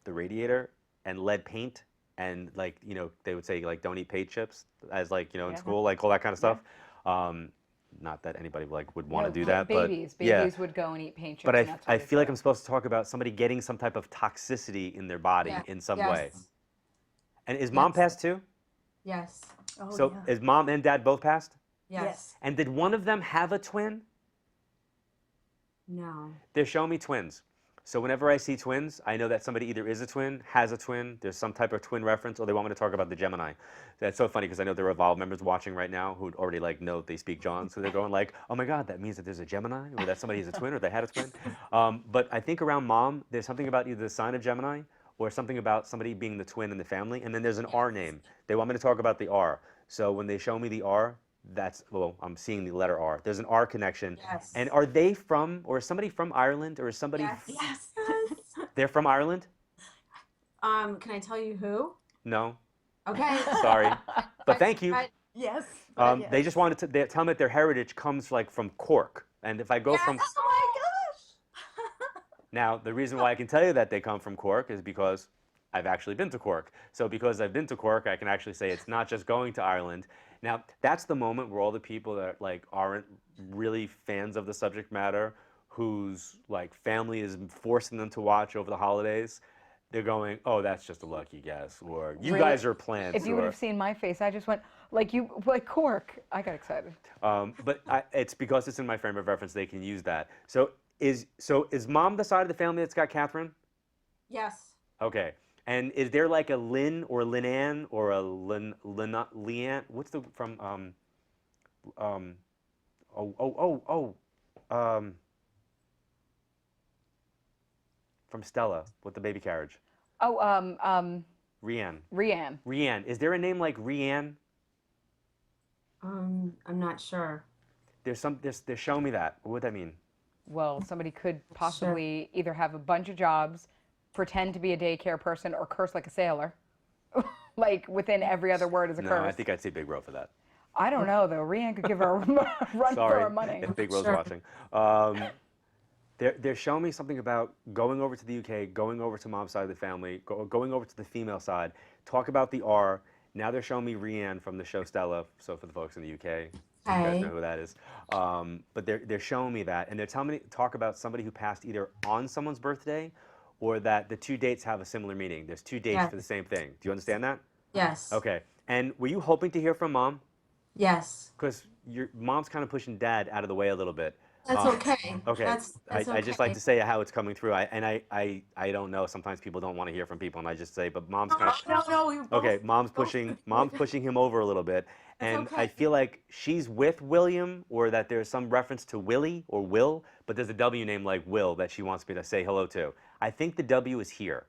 radiator and lead paint, and like they would say like don't eat paint chips as like in school, like all that kind of stuff. Not that anybody like would want to do that, babies but yeah. would go and eat paint chips. But and that's what I they feel like do. I'm supposed to talk about somebody getting some type of toxicity in their body in some way. And is mom passed too? Yes. Oh, So yeah. is mom and dad both passed? Yes. And did one of them have a twin? No. They're showing me twins. So whenever I see twins, I know that somebody either is a twin, has a twin, there's some type of twin reference, or they want me to talk about the Gemini. That's so funny because I know there are Evolve members watching right now who already like know they speak John, so they're going like, oh my God, that means that there's a Gemini, or that somebody is a twin, or they had a twin. But I think around mom, there's something about either the sign of Gemini, or something about somebody being the twin in the family, and then there's an R name. They want me to talk about the R. So when they show me the R, I'm seeing the letter R. There's an R connection. Yes. And are they from, or is somebody from Ireland, or is somebody? Yes. They're from Ireland? Can I tell you who? No. Okay. Sorry, but thank you. Yes. They just wanted to. They tell me that their heritage comes like from Cork, and if I go from. Oh my gosh. Now, the reason why I can tell you that they come from Cork is because I've actually been to Cork. So because I've been to Cork, I can actually say it's not just going to Ireland. Now, that's the moment where all the people that like aren't really fans of the subject matter, whose like family is forcing them to watch over the holidays, they're going, oh, that's just a lucky guess, or you guys are plants. If you would have seen my face, I just went like Cork. I got excited. But it's because it's in my frame of reference, they can use that. So is mom the side of the family that's got Catherine? Yes. Okay. And is there like a Lynn or Lynn or a Leanne? What's the from from Stella with the baby carriage? Oh, Rianne. Rianne. Rianne. Is there a name like Rianne? I'm not sure. They're showing me that. What would that mean? Well, somebody could possibly either have a bunch of jobs, pretend to be a daycare person, or curse like a sailor. Like within every other word is a curse. No, I think I'd say Big Ro for that. I don't know though. Rianne could give her a run for her money. If Big Ro's watching. They're showing me something about going over to the UK, going over to mom's side of the family, going over to the female side, talk about the R. Now they're showing me Rianne from the show Stella, so for the folks in the UK, you guys know who that is. But they're showing me that, and they're telling me to talk about somebody who passed either on someone's birthday or that the two dates have a similar meaning. There's two dates for the same thing. Do you understand that? Yes. Okay. And were you hoping to hear from mom? Yes. Because your mom's kind of pushing dad out of the way a little bit. That's okay. Okay. That's I just like to say how it's coming through. I don't know. Sometimes people don't want to hear from people, and I just say, but mom's kind of. No. Okay, mom's pushing him over a little bit, and I feel like she's with William, or that there's some reference to Willie or Will, but there's a W name like Will that she wants me to say hello to. I think the W is here.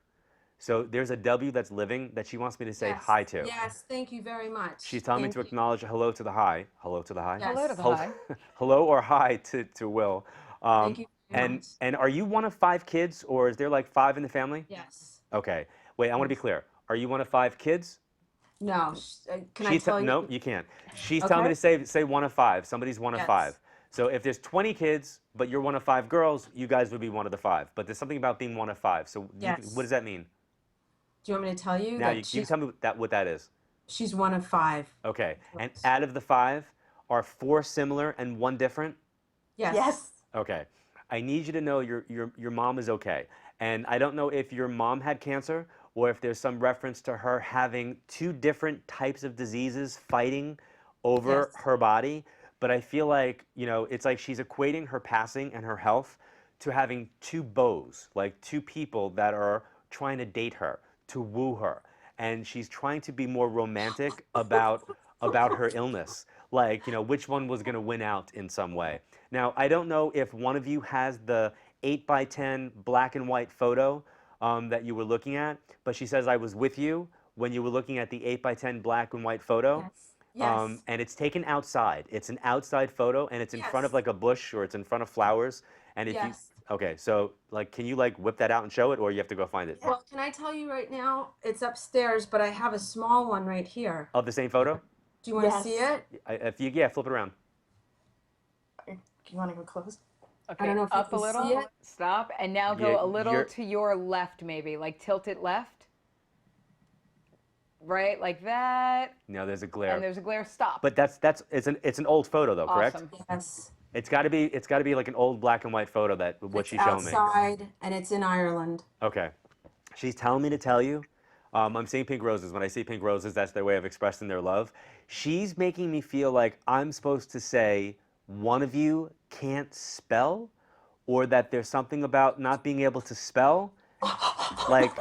So there's a W that's living that she wants me to say hi to. Yes, thank you very much. She's telling me to acknowledge hello to the hi. Hello to the hi. Yes. Hello to the hi. Hello or hi to Will. Thank you very much. And are you one of 5 kids, or is there like 5 in the family? Yes. Okay. Wait, I want to be clear. Are you one of 5 kids? No. Can I tell you? No, you can't. She's telling me to say one of 5. Somebody's one of 5. So if there's 20 kids, but you're one of 5 girls, you guys would be one of the 5. But there's something about being one of 5. So what does that mean? Do you want me to tell you? Now you tell me what that is. She's one of 5. Okay. And out of the 5, are 4 similar and 1 different? Yes. Yes. Okay. I need you to know your mom is okay. And I don't know if your mom had cancer or if there's some reference to her having 2 different types of diseases fighting over her body. But I feel like, it's like she's equating her passing and her health to having 2 beaus, like 2 people that are trying to date her, to woo her. And she's trying to be more romantic about her illness. Like, which one was going to win out in some way. Now, I don't know if one of you has the 8x10 black and white photo that you were looking at, but she says I was with you when you were looking at the 8x10 black and white photo. Yes. Yes. And it's taken outside. It's an outside photo, and it's in front of like a bush or it's in front of flowers. And if you, okay, so like, can you like whip that out and show it, or you have to go find it? Well, can I tell you right now? It's upstairs, but I have a small one right here. Of the same photo? Do you want to see it? If you, yeah, flip it around. Do you want to go close? Okay, I don't know if up you a can little. see it. Stop, and now go Yeah, a little you're- to your left, maybe, like tilt it left. Right, like that. No, there's a glare. And there's a glare. Stop. But it's an old photo though, correct? Awesome. Yes. It's got to be like an old black and white photo that what she's showing me. Outside, and it's in Ireland. Okay. She's telling me to tell you, I'm seeing pink roses. When I see pink roses, that's their way of expressing their love. She's making me feel like I'm supposed to say one of you can't spell, or that there's something about not being able to spell. Like,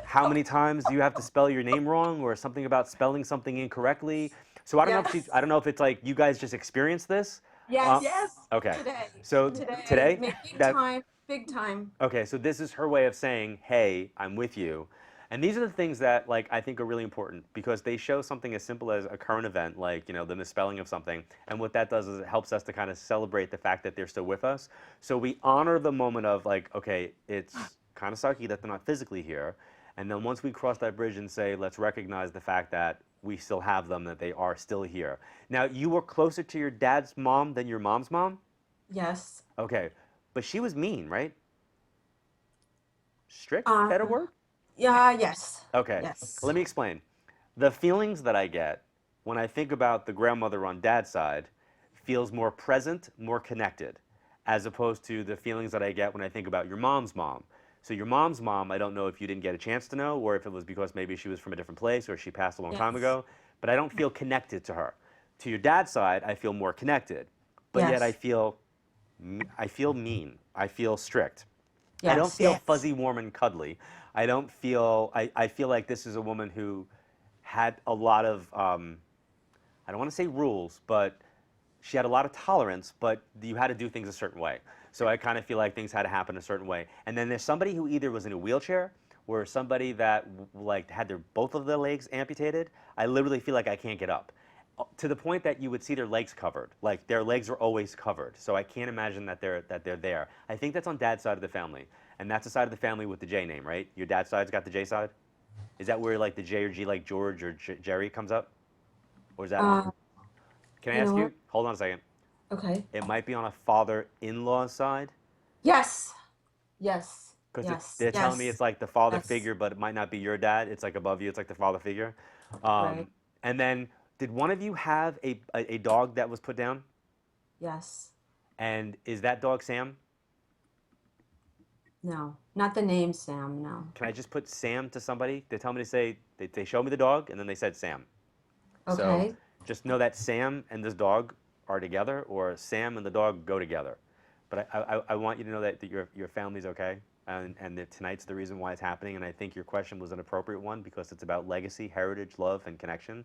how many times do you have to spell your name wrong, or something about spelling something incorrectly? So I don't know if I don't know if it's like you guys just experienced this. Yes. Okay. Today. So today? Big time. Big time. Okay, so this is her way of saying, hey, I'm with you. And these are the things that like I think are really important, because they show something as simple as a current event, like, you know, the misspelling of something. And what that does is it helps us to kind of celebrate the fact that they're still with us. So we honor the moment of like, okay, it's kind of sucky that they're not physically here. And then once we cross that bridge and say, let's recognize the fact that we still have them, that they are still here. Now, you were closer to your dad's mom than your mom's mom? Yes. Okay, but she was mean, right? Strict, better word? Yeah, yes. Okay, Yes. let me explain. The feelings that I get when I think about the grandmother on dad's side feels more present, more connected, as opposed to the feelings that I get when I think about your mom's mom. So your mom's mom, I don't know if you didn't get a chance to know, or if it was because maybe she was from a different place or she passed a long time ago, but I don't feel connected to her. To your dad's side, I feel more connected, but yet I feel mean, I feel strict. I don't feel fuzzy, warm, and cuddly. I don't feel, I feel like this is a woman who had a lot of, I don't want to say rules, but she had a lot of tolerance, but you had to do things a certain way. So I kind of feel like things had to happen a certain way. And then there's somebody who either was in a wheelchair or somebody that like had both of their legs amputated. I literally feel like I can't get up. To the point that you would see their legs covered. Like their legs are always covered. So I can't imagine that they're there. I think that's on dad's side of the family. And that's the side of the family with the J name, right? Your dad's side's got the J side? Is that where like the J or G, like George or Jerry comes up? Or is that? Can I ask you? Hold on a second. Okay. It might be on a father-in-law's side. Yes. Yes. Because they're telling me it's like the father figure, but it might not be your dad. It's like above you. It's like the father figure. Right. And then, did one of you have a dog that was put down? Yes. And is that dog Sam? No, not the name Sam. No. Can I just put Sam to somebody? They tell me to say, they showed me the dog, and then they said Sam. Okay. So just know that Sam and this dog are together, or Sam and the dog go together. But I want you to know that your family's okay, and that tonight's the reason why it's happening. And I think your question was an appropriate one, because it's about legacy, heritage, love, and connection.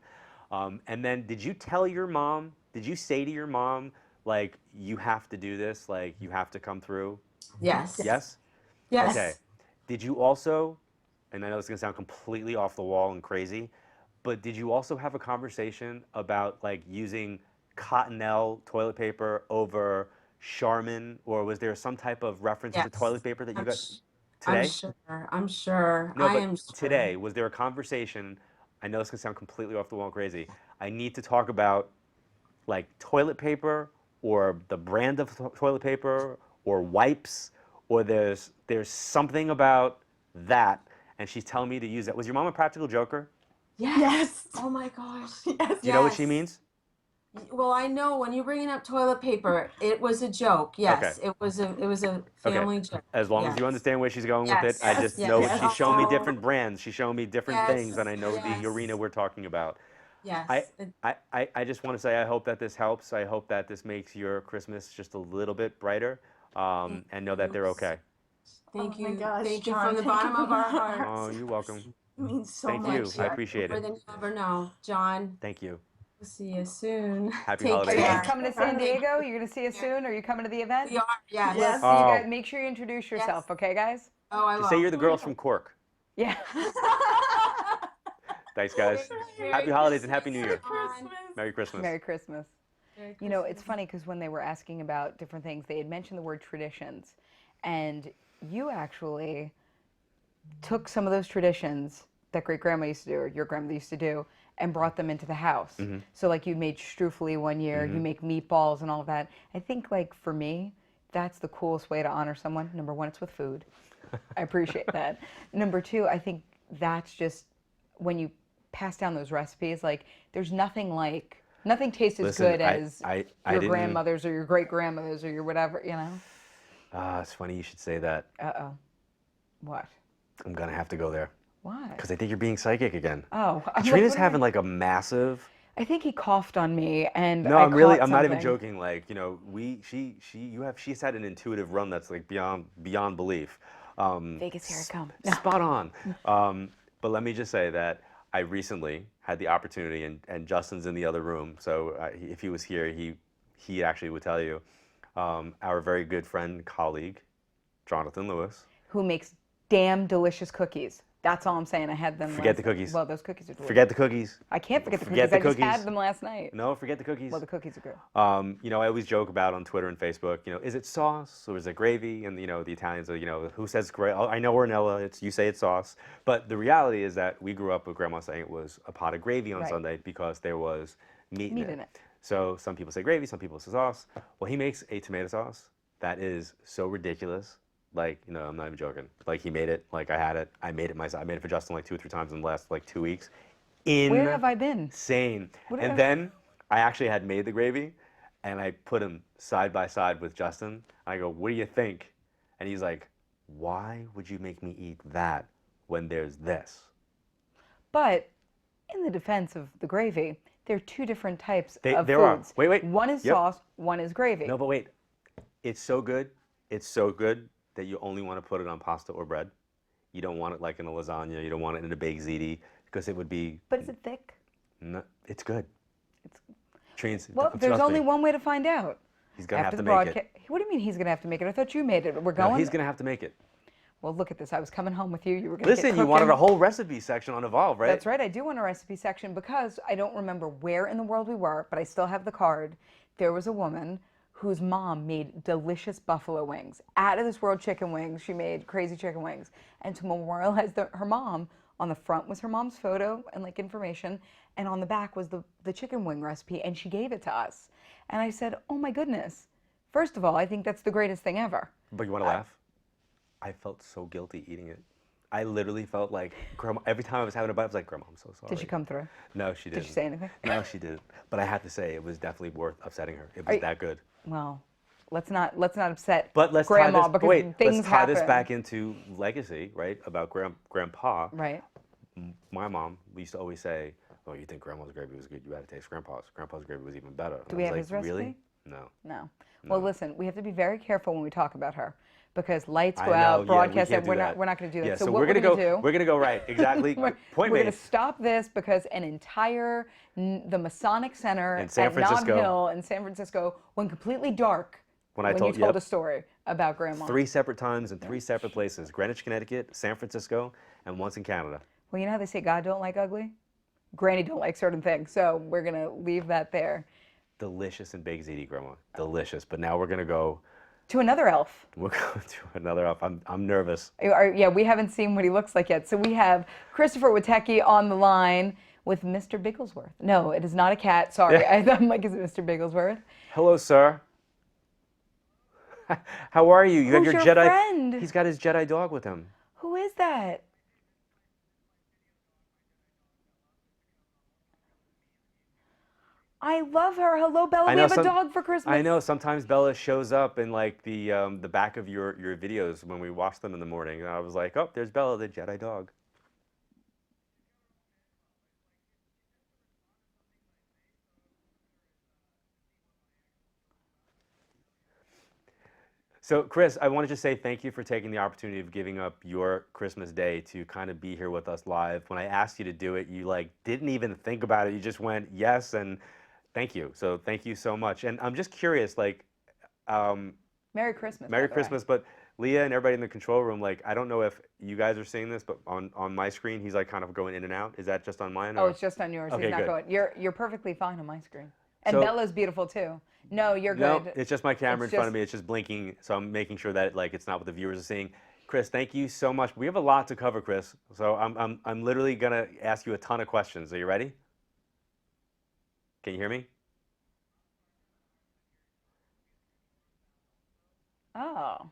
And then, did you tell your mom? Did you say to your mom, like, you have to do this, like, you have to come through? Yes. Yes. Yes. Okay. Did you also, and I know it's gonna sound completely off the wall and crazy, but did you also have a conversation about like using Cottonelle toilet paper over Charmin, or was there some type of reference to toilet paper that you got today? I'm sure. No, I but am sure. today, was there a conversation? I know it's gonna sound completely off the wall and crazy. I need to talk about like toilet paper, or the brand of toilet paper, or wipes, or there's something about that, and she's telling me to use that. Was your mom a practical joker? Yes. Oh my gosh. Yes. Do you know what she means? Well, I know when you're bringing up toilet paper, it was a joke. Yes, Okay. it was a family joke. As long as you understand where she's going with it, I just know she's showing me different brands. She's showing me different things, and I know the arena we're talking about. Yes. I just want to say I hope that this helps. I hope that this makes your Christmas just a little bit brighter, and know that they're okay. Thank Oh my you. gosh, Thank you John, from the thank bottom you. of our hearts. Oh, you're welcome. It means so Thank much. you. I appreciate More it. than you ever know, John. Thank you. We'll see you soon. Happy Take holidays. Are you care. guys coming to San Diego? You're going to see us soon? Are you coming to the event? We are. Yes. We'll see you guys. Make sure you introduce yourself, okay, guys? Oh, I will. Just say you're the girls from Cork. Yeah. Thanks, guys. Happy holidays and Happy New Year. Merry Christmas. Merry Christmas. You know, it's funny because when they were asking about different things, they had mentioned the word traditions. And you actually took some of those traditions that great-grandma used to do, or your grandmother used to do, and brought them into the house. So like you made strufoli one year, you make meatballs and all of that. I think like for me, that's the coolest way to honor someone. Number one, it's with food. I appreciate that. Number two, I think that's just when you pass down those recipes, like there's nothing like, nothing tastes as good as your grandmother's or your great-grandmother's or your whatever, you know? It's funny you should say that. Uh-oh. What? I'm gonna have to go there. Why? Because I think you're being psychic again. Oh. Katrina's having like a massive... I think he coughed on me and No, I'm not even joking. Like, you know, she's had an intuitive run that's like beyond belief. Vegas, here it comes. Spot on. But let me just say that I recently had the opportunity, and Justin's in the other room, so if he was here, he actually would tell you, our very good friend, colleague, Jonathan Lewis. Who makes damn delicious cookies. That's all I'm saying. I had them Forget the cookies. Well, those cookies are delicious. Forget the cookies. I can't forget the cookies. I just had them last night. No, forget the cookies. Well, the cookies are good. You know, I always joke about on Twitter and Facebook, you know, is it sauce or is it gravy? And, you know, the Italians are, you know, who says gravy? Oh, I know Ornella, you say it's sauce. But the reality is that we grew up with Grandma saying it was a pot of gravy on Sunday because there was meat in it. So some people say gravy, some people say sauce. Well, he makes a tomato sauce that is so ridiculous. Like, you know, I'm not even joking. Like, he made it. Like, I had it. I made it myself. I made it for Justin like 2 or 3 times in the last like 2 weeks. Where have I been? Insane. And then I actually had made the gravy, and I put him side by side with Justin. I go, what do you think? And he's like, why would you make me eat that when there's this? But in the defense of the gravy, there are 2 different types of there foods. Are. Wait. One is sauce, one is gravy. No, but wait. It's so good. It's so good that you only want to put it on pasta or bread. You don't want it like in a lasagna. You don't want it in a baked ziti because it would be... But is it thick? No, it's good. Well, there's only one way to find out. He's going to have to make it. What do you mean he's going to have to make it? I thought you made it. We're going? No, he's going to have to make it. Well, look at this. I was coming home with you. You were going to Listen, you wanted a whole recipe section on Evolve, right? That's right. I do want a recipe section because I don't remember where in the world we were, but I still have the card. There was a woman whose mom made delicious buffalo wings. Out of this world chicken wings. She made crazy chicken wings. And to memorialize her mom, on the front was her mom's photo and like information, and on the back was the chicken wing recipe, and she gave it to us. And I said, oh my goodness. First of all, I think that's the greatest thing ever. But you want to laugh? I felt so guilty eating it. I literally felt like, Grandma, every time I was having a bite, I was like, Grandma, I'm so sorry. Did she come through? No, she didn't. Did she say anything? No, she didn't. But I have to say, it was definitely worth upsetting her. It was that good. Well, let's not upset let's Grandma because things let's tie this happen. back into legacy, right? About Grandpa. Right. My mom used to always say, "Oh, you think Grandma's gravy was good? You had to taste Grandpa's. Grandpa's gravy was even better." Do we have his recipe? Really? No. No. Well, listen, we have to be very careful when we talk about her because lights go out, broadcast, and we're not going to do that. Yeah, so we're what we're going to do? We're going to go right. Exactly. Point we're made. going to stop this because an entire the Masonic Center in San at Francisco. Nob Hill in San Francisco went completely dark when you told a story about Grandma. 3 separate times in 3 separate places: Greenwich, Connecticut, San Francisco, and once in Canada. Well, you know how they say God don't like ugly? Granny don't like certain things, so we're going to leave that there. Delicious and baked ziti, Grandma. Delicious. But now we're going to go... to another elf. We're going to another elf. I'm nervous. Yeah, we haven't seen what he looks like yet. So we have Christopher Witecki on the line with Mr. Bigglesworth. No, it is not a cat. Sorry. I'm like, is it Mr. Bigglesworth? Hello, sir. How are you? You have Who's your your Jedi... friend? He's got his Jedi dog with him. Who is that? I love her. Hello, Bella. We have a dog for Christmas. I know. Sometimes Bella shows up in like the back of your videos when we watch them in the morning. And I was like, oh, there's Bella, the Jedi dog. So, Chris, I wanted to say thank you for taking the opportunity of giving up your Christmas day to kind of be here with us live. When I asked you to do it, you like didn't even think about it. You just went yes, and thank you. So thank you so much. And I'm just curious, like, Merry Christmas. Merry Christmas. But Leah and everybody in the control room, like, I don't know if you guys are seeing this, but on my screen, he's like kind of going in and out. Is that just on mine? Oh, Or? it's just on yours. Okay, He's not good. going. You're perfectly fine on my screen. And So- Bella's beautiful too. No, you're No, good. it's just my camera It's in front of just- me. It's just blinking, so I'm making sure that like it's not what the viewers are seeing. Chris, thank you so much. We have a lot to cover, Chris. So I'm literally gonna ask you a ton of questions. Are you ready? Can you hear me? Oh.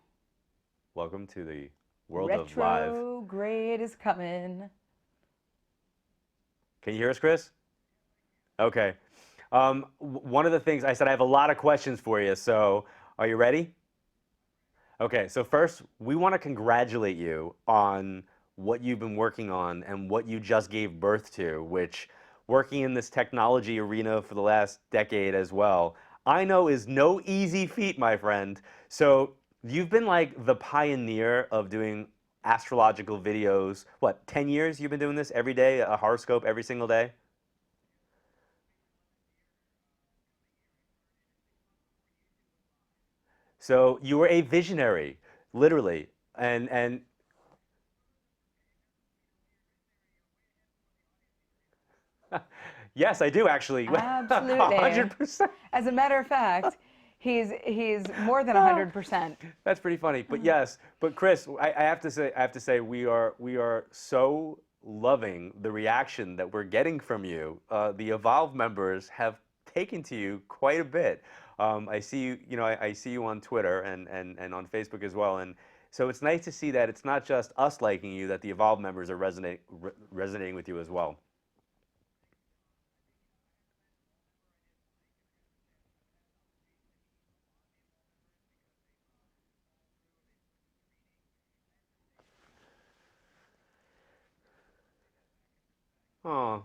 Welcome to the world of live. Retrograde is coming. Can you hear us, Chris? Okay. One of the things I said, I have a lot of questions for you. So are you ready? Okay, so first, we want to congratulate you on what you've been working on and what you just gave birth to, which working in this technology arena for the last decade as well, I know is no easy feat, my friend. So you've been like the pioneer of doing astrological videos. What, 10 years you've been doing this every day, a horoscope every single day? So you were a visionary, literally, and yes, I do actually. Absolutely. 100%. As a matter of fact, he's more than 100%. That's pretty funny. But yes, but Chris, I have to say we are so loving the reaction that we're getting from you. The Evolve members have taken to you quite a bit. I see you, I see you on Twitter and on Facebook as well. And so it's nice to see that it's not just us liking you, that the Evolve members are resonating with you as well. Oh,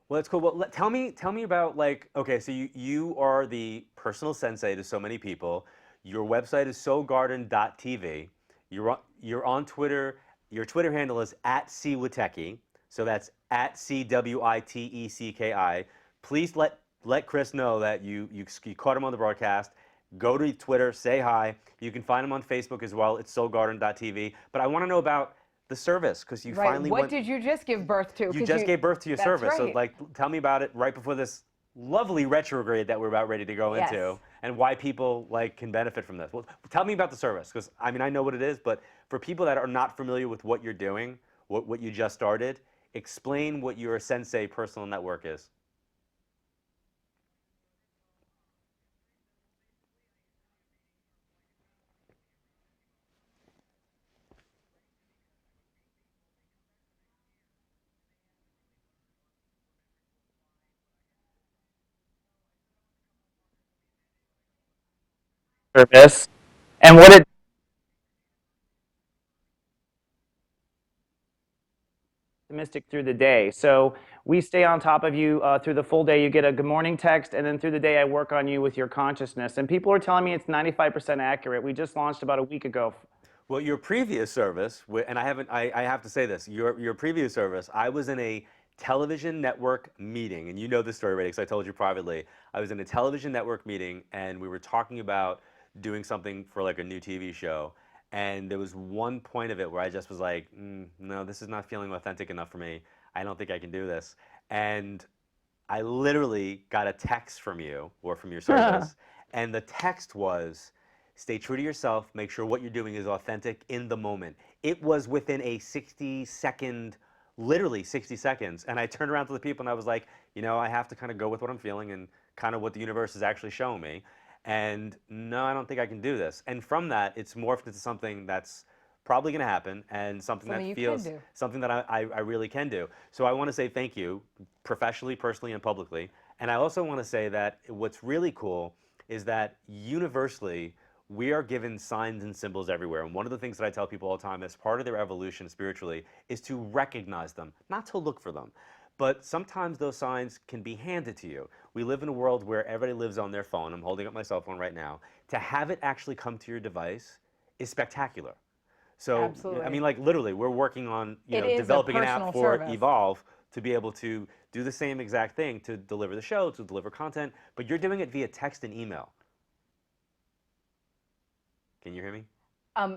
well, that's cool. Well, tell me about like, okay, so you are the personal sensei to so many people. Your website is soulgarden.tv. You're on Twitter. Your Twitter handle is @cwitecki. So that's @CWITECKI. Please let Chris know that you caught him on the broadcast. Go to Twitter, say hi. You can find him on Facebook as well. It's soulgarden.tv. But I want to know about the service, because you finally What went. did you just give birth to? You just gave birth to your That's service. right. So like, tell me about it right before this lovely retrograde that we're about ready to go Yes. into, and why people like can benefit from this. Well, tell me about the service, because I mean I know what it is, but for people that are not familiar with what you're doing, what you just started, explain what your Sensei personal network is. Service and what it optimistic through the day. So we stay on top of you through the full day. You get a good morning text, and then through the day I work on you with your consciousness. And people are telling me it's 95% accurate. We just launched about a week ago. Well, your previous service, and I have to say this, your previous service, I was in a television network meeting, and you know this story already because I told you privately. I was in a television network meeting, and we were talking about doing something for like a new TV show. And there was one point of it where I just was like, no, this is not feeling authentic enough for me. I don't think I can do this. And I literally got a text from you, or from your service, and the text was, stay true to yourself, make sure what you're doing is authentic in the moment. It was within a 60-second, literally 60 seconds, and I turned around to the people and I was like, I have to kind of go with what I'm feeling and kind of what the universe is actually showing me. And no, I don't think I can do this. And from that, it's morphed into something that's probably going to happen, and something that feels something that I really can do. So I want to say thank you, professionally, personally, and publicly. And I also want to say that what's really cool is that universally, we are given signs and symbols everywhere. And one of the things that I tell people all the time as part of their evolution spiritually is to recognize them, not to look for them. But sometimes those signs can be handed to you. We live in a world where everybody lives on their phone. I'm holding up my cell phone right now. To have it actually come to your device is spectacular. So, Absolutely. I mean, like literally, we're working on developing an app for Evolve to be able to do the same exact thing, to deliver the show, to deliver content, but you're doing it via text and email. Can you hear me?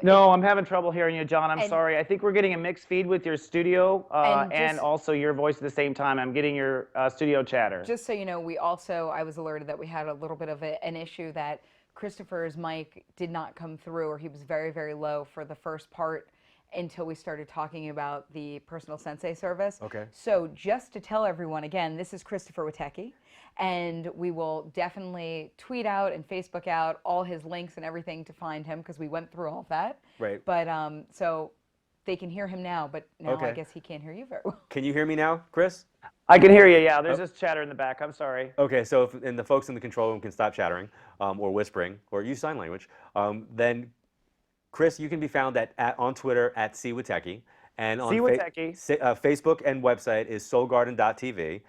No, I'm having trouble hearing you, John. I'm and- sorry. I think we're getting a mixed feed with your studio And and just- also your voice at the same time. I'm getting your studio chatter. Just so you know, I was alerted that we had a little bit of an issue that Christopher's mic did not come through, or he was very, very low for the first part until we started talking about the personal sensei service. Okay. So just to tell everyone, again, this is Christopher Witecki, and we will definitely tweet out and Facebook out all his links and everything to find him, because we went through all of that. Right. But so they can hear him now, but now I Okay. guess he can't hear you very well. Can you hear me now, Chris? I can hear you, yeah. There's just chatter in the back. I'm sorry. Okay, so and the folks in the control room can stop chattering or whispering or use sign language, then Chris, you can be found on Twitter at cwitecki, and on Facebook and website is soulgarden.tv.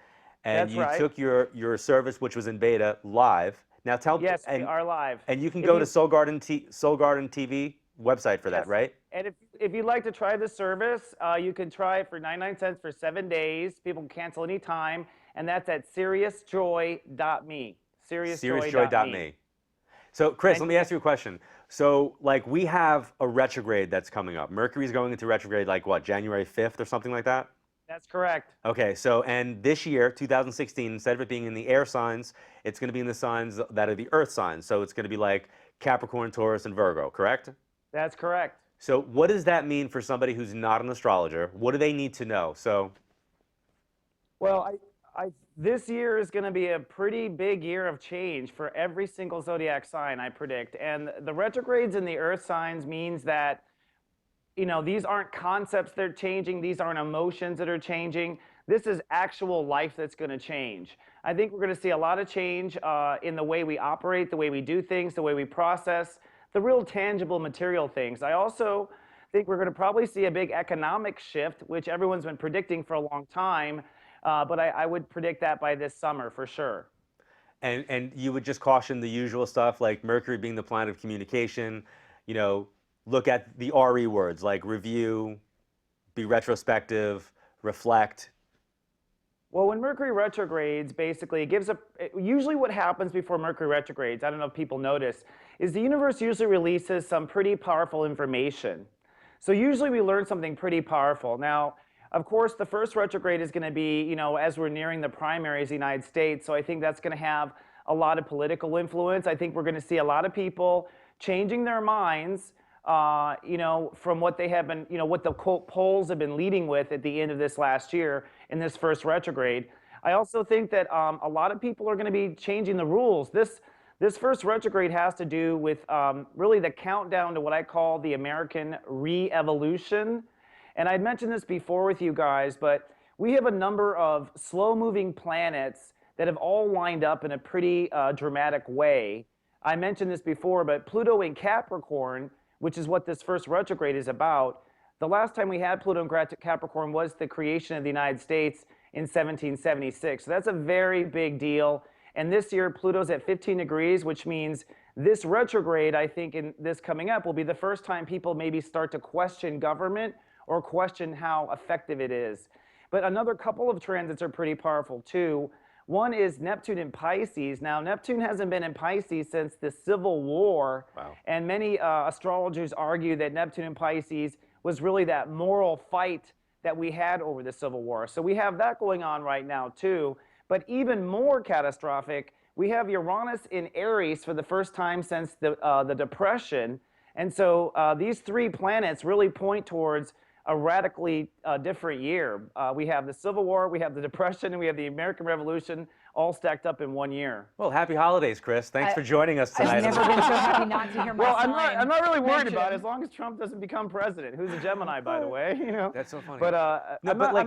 And That's you right. took your service, which was in beta, live. Now tell Yes, we are live. And you can If go you- to Soul Garden TV website for that, Yes. right? And if you'd like to try the service, you can try it for 99 cents for 7 days. People can cancel any time, and that's at seriousjoy.me. Seriousjoy.me. So, Chris, let me ask you a question. So, like, we have a retrograde that's coming up. Mercury's going into retrograde, like, what, January 5th or something like that? That's correct. Okay, so, and this year, 2016, instead of it being in the air signs, it's going to be in the signs that are the earth signs. So it's going to be like Capricorn, Taurus, and Virgo, correct? That's correct. So what does that mean for somebody who's not an astrologer? What do they need to know? So, Well, this year is going to be a pretty big year of change for every single zodiac sign, I predict. And the retrogrades in the earth signs means that, you know, these aren't concepts that are changing. These aren't emotions that are changing. This is actual life that's going to change. I think we're going to see a lot of change in the way we operate, the way we do things, the way we process, the real tangible material things. I also think we're going to probably see a big economic shift, which everyone's been predicting for a long time. But I would predict that by this summer for sure. and you would just caution the usual stuff, like Mercury being the planet of communication, you know, look at the RE words like review, be retrospective, reflect. Well, when Mercury retrogrades, basically, usually what happens before Mercury retrogrades, I don't know if people notice, is the universe usually releases some pretty powerful information. So usually we learn something pretty powerful. Now, of course, the first retrograde is going to be, you know, as we're nearing the primaries in the United States, so I think that's going to have a lot of political influence. I think we're going to see a lot of people changing their minds, you know, from what they have been, you know, what the quote polls have been leading with at the end of this last year in this first retrograde. I also think that a lot of people are going to be changing the rules. This first retrograde has to do with really the countdown to what I call the American re-evolution. And I'd mentioned this before with you guys, but we have a number of slow-moving planets that have all lined up in a pretty dramatic way. I mentioned this before, but Pluto in Capricorn, which is what this first retrograde is about, the last time we had Pluto in Capricorn was the creation of the United States in 1776. So that's a very big deal. And this year, Pluto's at 15 degrees, which means this retrograde, I think, in this coming up, will be the first time people maybe start to question government or question how effective it is. But another couple of transits are pretty powerful too. One is Neptune in Pisces. Now, Neptune hasn't been in Pisces since the Civil War. Wow. And many astrologers argue that Neptune in Pisces was really that moral fight that we had over the Civil War. So we have that going on right now too. But even more catastrophic, we have Uranus in Aries for the first time since the Depression. And so these three planets really point towards a radically different year. We have the Civil War, we have the Depression, and we have the American Revolution all stacked up in 1 year. Well, happy holidays, Chris. Thanks for joining us tonight. I've never been so happy not to hear my Well, sign I'm not really worried mentioned. about it as long as Trump doesn't become president, who's a Gemini, by the way. You know. That's so funny. But,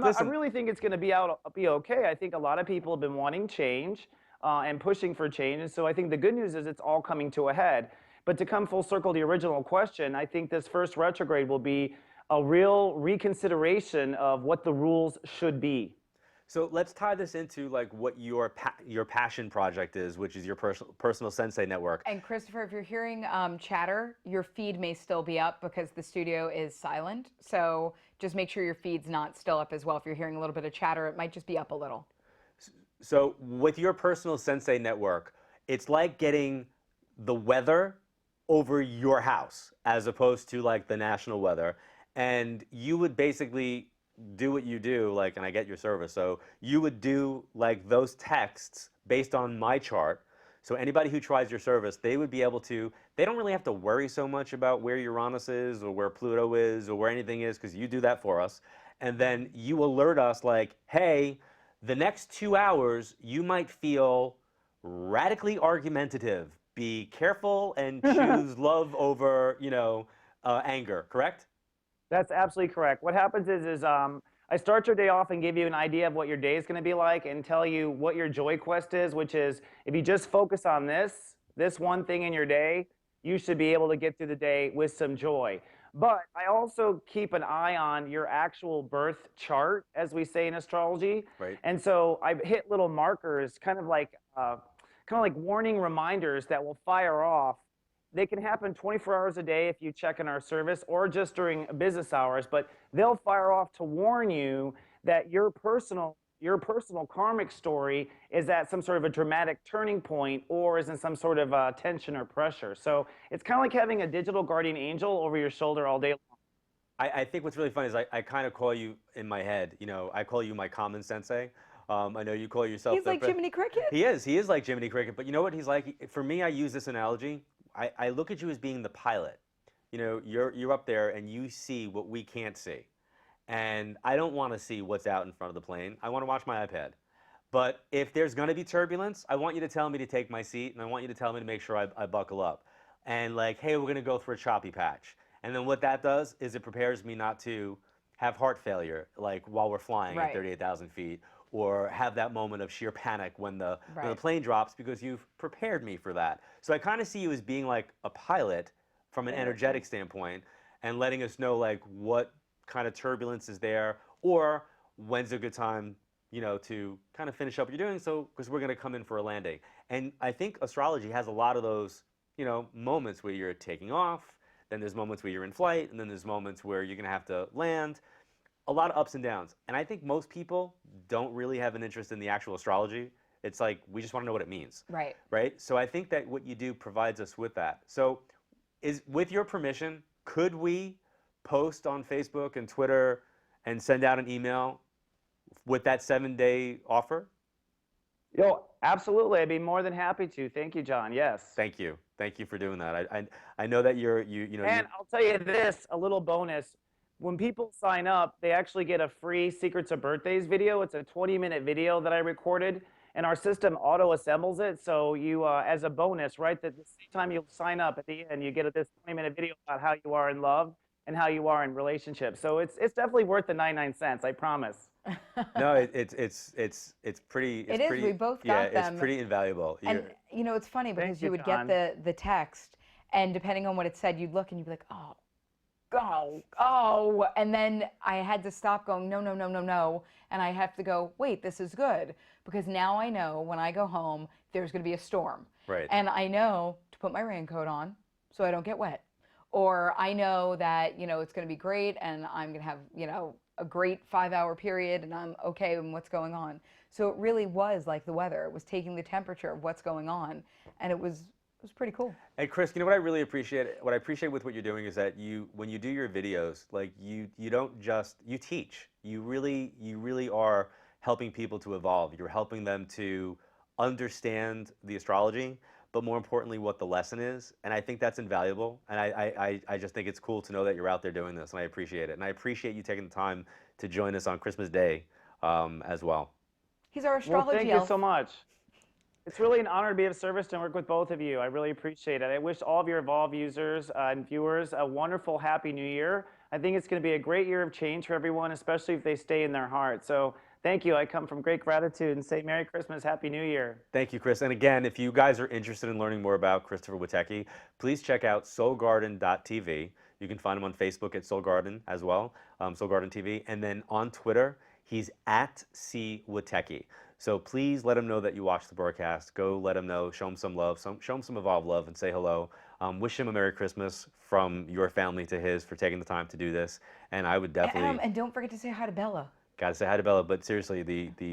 listen. I really think it's going to be okay. I think a lot of people have been wanting change and pushing for change. And so I think the good news is it's all coming to a head. But to come full circle to the original question, I think this first retrograde will be a real reconsideration of what the rules should be. So let's tie this into like what your passion project is, which is your personal Sensei network. And Christopher, if you're hearing chatter, your feed may still be up because the studio is silent. So just make sure your feed's not still up as well. If you're hearing a little bit of chatter, it might just be up a little. So with your personal Sensei network, it's like getting the weather over your house as opposed to like the national weather. And you would basically do what you do, like, and I get your service. So you would do like those texts based on my chart. So anybody who tries your service, they would be able to, they don't really have to worry so much about where Uranus is or where Pluto is or where anything is, because you do that for us. And then you alert us like, hey, the next 2 hours, you might feel radically argumentative. Be careful and choose love over, anger, correct? That's absolutely correct. What happens is I start your day off and give you an idea of what your day is going to be like and tell you what your joy quest is, which is if you just focus on this one thing in your day, you should be able to get through the day with some joy. But I also keep an eye on your actual birth chart, as we say in astrology. Right. And so I hit little markers, kind of like warning reminders that will fire off. They can happen 24 hours a day if you check in our service or just during business hours, but they'll fire off to warn you that your personal karmic story is at some sort of a dramatic turning point or is in some sort of tension or pressure. So it's kind of like having a digital guardian angel over your shoulder all day long. I think what's really funny is I kind of call you in my head, I call you my common sensei. I know you call yourself. He's like Jiminy Cricket? He is like Jiminy Cricket, but you know what he's like? For me, I use this analogy. I look at you as being the pilot. You're up there and you see what we can't see. And I don't want to see what's out in front of the plane. I want to watch my iPad. But if there's going to be turbulence, I want you to tell me to take my seat, and I want you to tell me to make sure I buckle up. And like, hey, we're going to go through a choppy patch. And then what that does is it prepares me not to have heart failure, like while we're flying at 38,000 feet, or have that moment of sheer panic when the plane drops, because you've prepared me for that. So I kind of see you as being like a pilot from an energetic standpoint and letting us know like what kind of turbulence is there or when's a good time, to kind of finish up what you're doing, so because we're going to come in for a landing. And I think astrology has a lot of those, moments where you're taking off, then there's moments where you're in flight, and then there's moments where you're going to have to land. A lot of ups and downs. And I think most people don't really have an interest in the actual astrology. It's like, we just want to know what it means. Right. Right? So I think that what you do provides us with that. So with your permission, could we post on Facebook and Twitter and send out an email with that 7-day offer? Absolutely. I'd be more than happy to. Thank you, John. Yes. Thank you. Thank you for doing that. I know that And I'll tell you this, a little bonus. When people sign up, they actually get a free Secrets of Birthdays video. It's a 20-minute video that I recorded, and our system auto-assembles it. So you, as a bonus, right, that the same time you sign up at the end, you get this 20-minute video about how you are in love and how you are in relationships. So it's definitely worth the 99 cents, I promise. No, it's pretty. It is. We both got them. It's pretty invaluable. And it's funny because you would get the text, and depending on what it said, you'd look and you'd be like, oh, and then I had to stop going, no, and I have to go, wait, this is good, because now I know when I go home, there's going to be a storm. Right. And I know to put my raincoat on so I don't get wet. Or I know that, it's going to be great and I'm going to have, a great 5-hour period and I'm okay with what's going on. So it really was like the weather. It was taking the temperature of what's going on, and it was pretty cool. And Chris, what I really appreciate, what I appreciate with what you're doing is that when you do your videos, like you don't just, you teach. You really are helping people to evolve. You're helping them to understand the astrology, but more importantly, what the lesson is. And I think that's invaluable. And I just think it's cool to know that you're out there doing this, and I appreciate it. And I appreciate you taking the time to join us on Christmas Day as well. He's our astrology Well, thank you so much. It's really an honor to be of service and work with both of you. I really appreciate it. I wish all of your Evolve users and viewers a wonderful, happy new year. I think it's going to be a great year of change for everyone, especially if they stay in their heart. So thank you. I come from great gratitude and say Merry Christmas, Happy New Year. Thank you, Chris. And again, if you guys are interested in learning more about Christopher Witecki, please check out soulgarden.tv. You can find him on Facebook at Soul Garden as well, Soul Garden TV. And then on Twitter, he's at C. Witecki. So please let him know that you watched the broadcast. Go let him know, show him some love, show him some Evolve love, and say hello. Wish him a Merry Christmas from your family to his for taking the time to do this. And I would definitely... And don't forget to say hi to Bella. Gotta say hi to Bella, but seriously,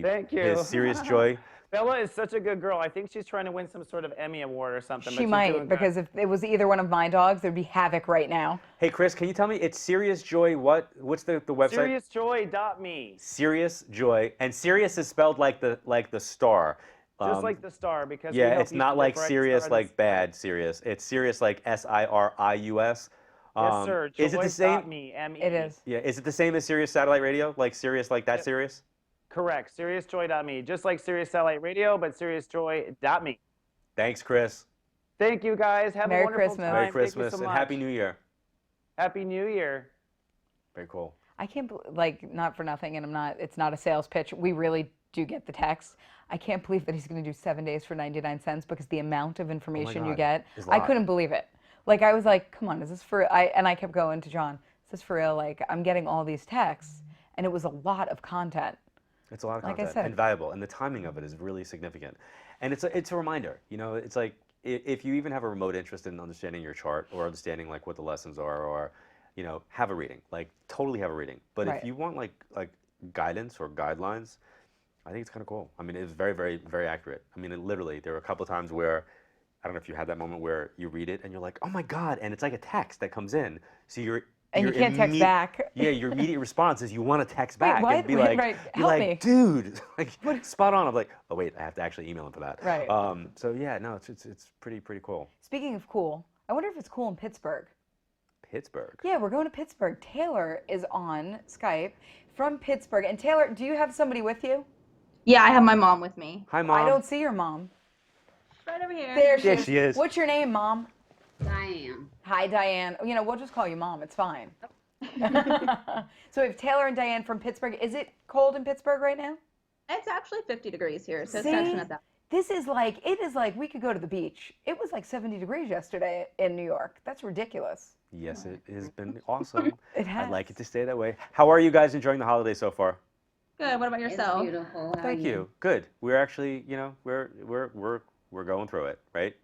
Thank you. his serious joy. Bella is such a good girl. I think she's trying to win some sort of Emmy award or something. She but she's might, doing good. because if it was either one of my dogs, there'd be havoc right now. Hey Chris, can you tell me it's Serious Joy? What's the website? SeriousJoy.me. Serious Joy, and Sirius is spelled like the star. Just like the star, because we yeah, know it's people not get like bright serious star in the like bad serious. It's serious like SIRIUS. Yes, sir. Is it the same? Joy.me, M-E. It is. Yeah, is it the same as Sirius Satellite Radio? Like Sirius like that Sirius? Correct. SeriousJoy.me. Just like Sirius Satellite Radio, but SeriousJoy.me. Thanks, Chris. Thank you, guys. Have Merry a wonderful Christmas. time. Merry Thank you Christmas so and much. Happy New Year. Happy New Year. Very cool. I can't, like, not for nothing, and it's not a sales pitch. We really do get the text. I can't believe that he's going to do 7 days for 99 cents because the amount of information you God, get, is a I lot. couldn't believe it. Like, I was like, come on, is this for, and I kept going to John, is this for real? Like, I'm getting all these texts, and it was a lot of content. It's a lot of Like I content said. and valuable, and the timing of it is really significant. And it's a reminder. You know, it's like if you even have a remote interest in understanding your chart or understanding like what the lessons are, or you know, have a reading. Like totally have a reading. But Right. if you want like guidance or guidelines, I think it's kind of cool. I mean, it's very, very, very accurate. I mean, literally, there were a couple of times where I don't know if you had that moment where you read it and you're like, oh my God, and it's like a text that comes in. So And you can't text back. Yeah, your immediate response is you want to text Wait, back what? and be Wait, like, right. be Help like, me. dude, like spot on. I'm like, oh wait, I have to actually email him for that. Right. So yeah, no, it's pretty cool. Speaking of cool, I wonder if it's cool in Pittsburgh. Pittsburgh. Yeah, we're going to Pittsburgh. Taylor is on Skype from Pittsburgh. And Taylor, do you have somebody with you? Yeah, I have my mom with me. Hi, Mom. I don't see your mom. Right over here. There There she is. What's your name, Mom? Diane. Hi, Diane. You know, we'll just call you Mom. It's fine. So we have Taylor and Diane from Pittsburgh. Is it cold in Pittsburgh right now? It's actually 50 degrees here, so See? it's actually not that. It is like we could go to the beach. It was like 70 degrees yesterday in New York. That's ridiculous. Yes, it has been awesome. It has. I'd like it to stay that way. How are you guys enjoying the holiday so far? Good. What about yourself? Beautiful. How are Thank you. Good. We're actually, you know, we're going through it, right?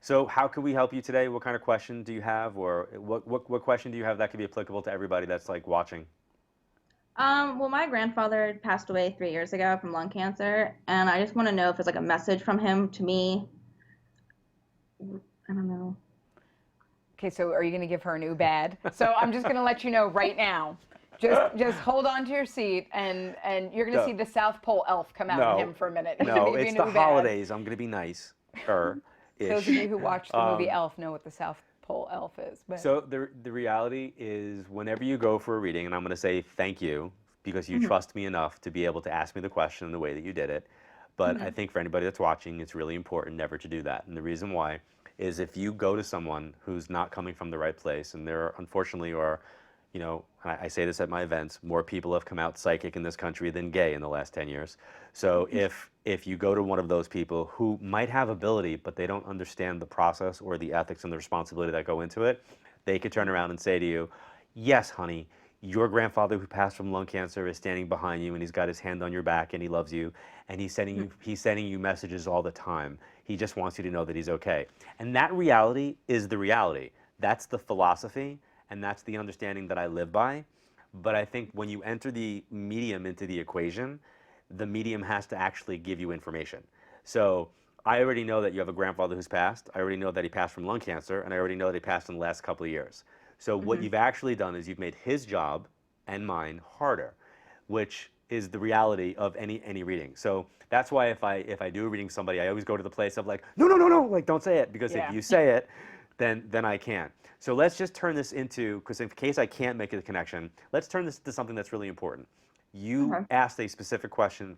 So how can we help you today? What kind of question do you have, or what question do you have that could be applicable to everybody that's like watching? Well, my grandfather passed away 3 years ago from lung cancer, and I just want to know if it's like a message from him to me. I don't know. Okay, so are you going to give her a new bad? So I'm just going to let you know right now. Just hold on to your seat, and you're going to No. see the South Pole elf come out No. in him for a minute. He's No, gonna give you it's a the new bad. holidays. I'm gonna be nice. Those of you who watched the movie Elf know what the South Pole elf is. But So the reality is, whenever you go for a reading, and I'm going to say thank you because you trust me enough to be able to ask me the question in the way that you did it. But I think for anybody that's watching, it's really important never to do that. And the reason why is if you go to someone who's not coming from the right place, and there unfortunately are, you know, I say this at my events, more people have come out psychic in this country than gay in the last 10 years. So if you go to one of those people who might have ability, but they don't understand the process or the ethics and the responsibility that go into it, they could turn around and say to you, yes, honey, your grandfather who passed from lung cancer is standing behind you, and he's got his hand on your back, and he loves you, and he's sending you messages all the time. He just wants you to know that he's okay. And that reality is the reality. That's the philosophy, and that's the understanding that I live by. But I think when you enter the medium into the equation, the medium has to actually give you information. So I already know that you have a grandfather who's passed. I already know that he passed from lung cancer, and I already know that he passed in the last couple of years. So what you've actually done is you've made his job and mine harder, which is the reality of any reading. So that's why if I do a reading somebody, I always go to the place of like, no, like don't say it, because if you say it, then I can't. So let's just turn this into, because in case I can't make a connection, let's turn this to something that's really important. You asked a specific question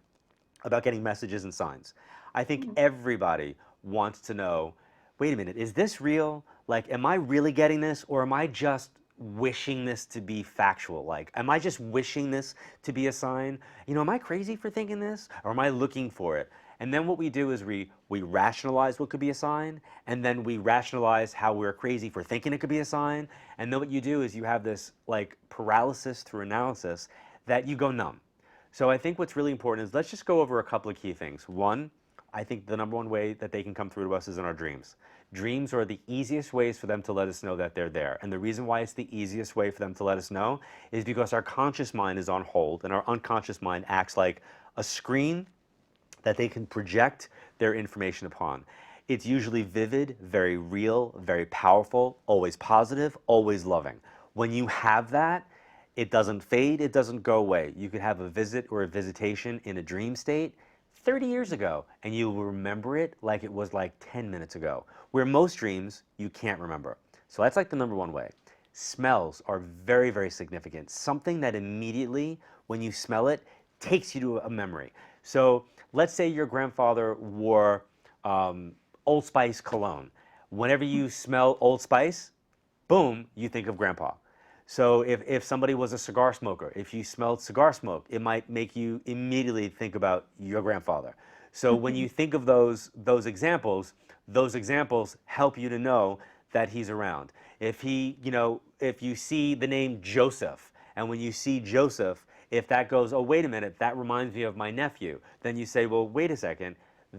about getting messages and signs. I think everybody wants to know, wait a minute, is this real? Like, am I really getting this, or am I just wishing this to be factual? Like, am I just wishing this to be a sign? You know, am I crazy for thinking this, or am I looking for it? And then what we do is we rationalize what could be a sign, and then we rationalize how we're crazy for thinking it could be a sign. And then what you do is you have this like paralysis through analysis that you go numb. So I think what's really important is let's just go over a couple of key things. One, I think the number one way that they can come through to us is in our dreams. Dreams are the easiest ways for them to let us know that they're there. And the reason why it's the easiest way for them to let us know is because our conscious mind is on hold and our unconscious mind acts like a screen that they can project their information upon. It's usually vivid, very real, very powerful, always positive, always loving. When you have that, it doesn't fade, it doesn't go away. You could have a visit or a visitation in a dream state 30 years ago, and you will remember it like it was like 10 minutes ago, where most dreams you can't remember. So that's like the number one way. Smells are very, very significant. Something that immediately, when you smell it, takes you to a memory. So let's say your grandfather wore Old Spice cologne. Whenever you smell Old Spice, boom, you think of grandpa. So if somebody was a cigar smoker, if you smelled cigar smoke, it might make you immediately think about your grandfather. So when you think of those examples help you to know that he's around. If you see the name Joseph, and when you see Joseph, if that goes, oh, wait a minute, that reminds me of my nephew, then you say, well, wait a second,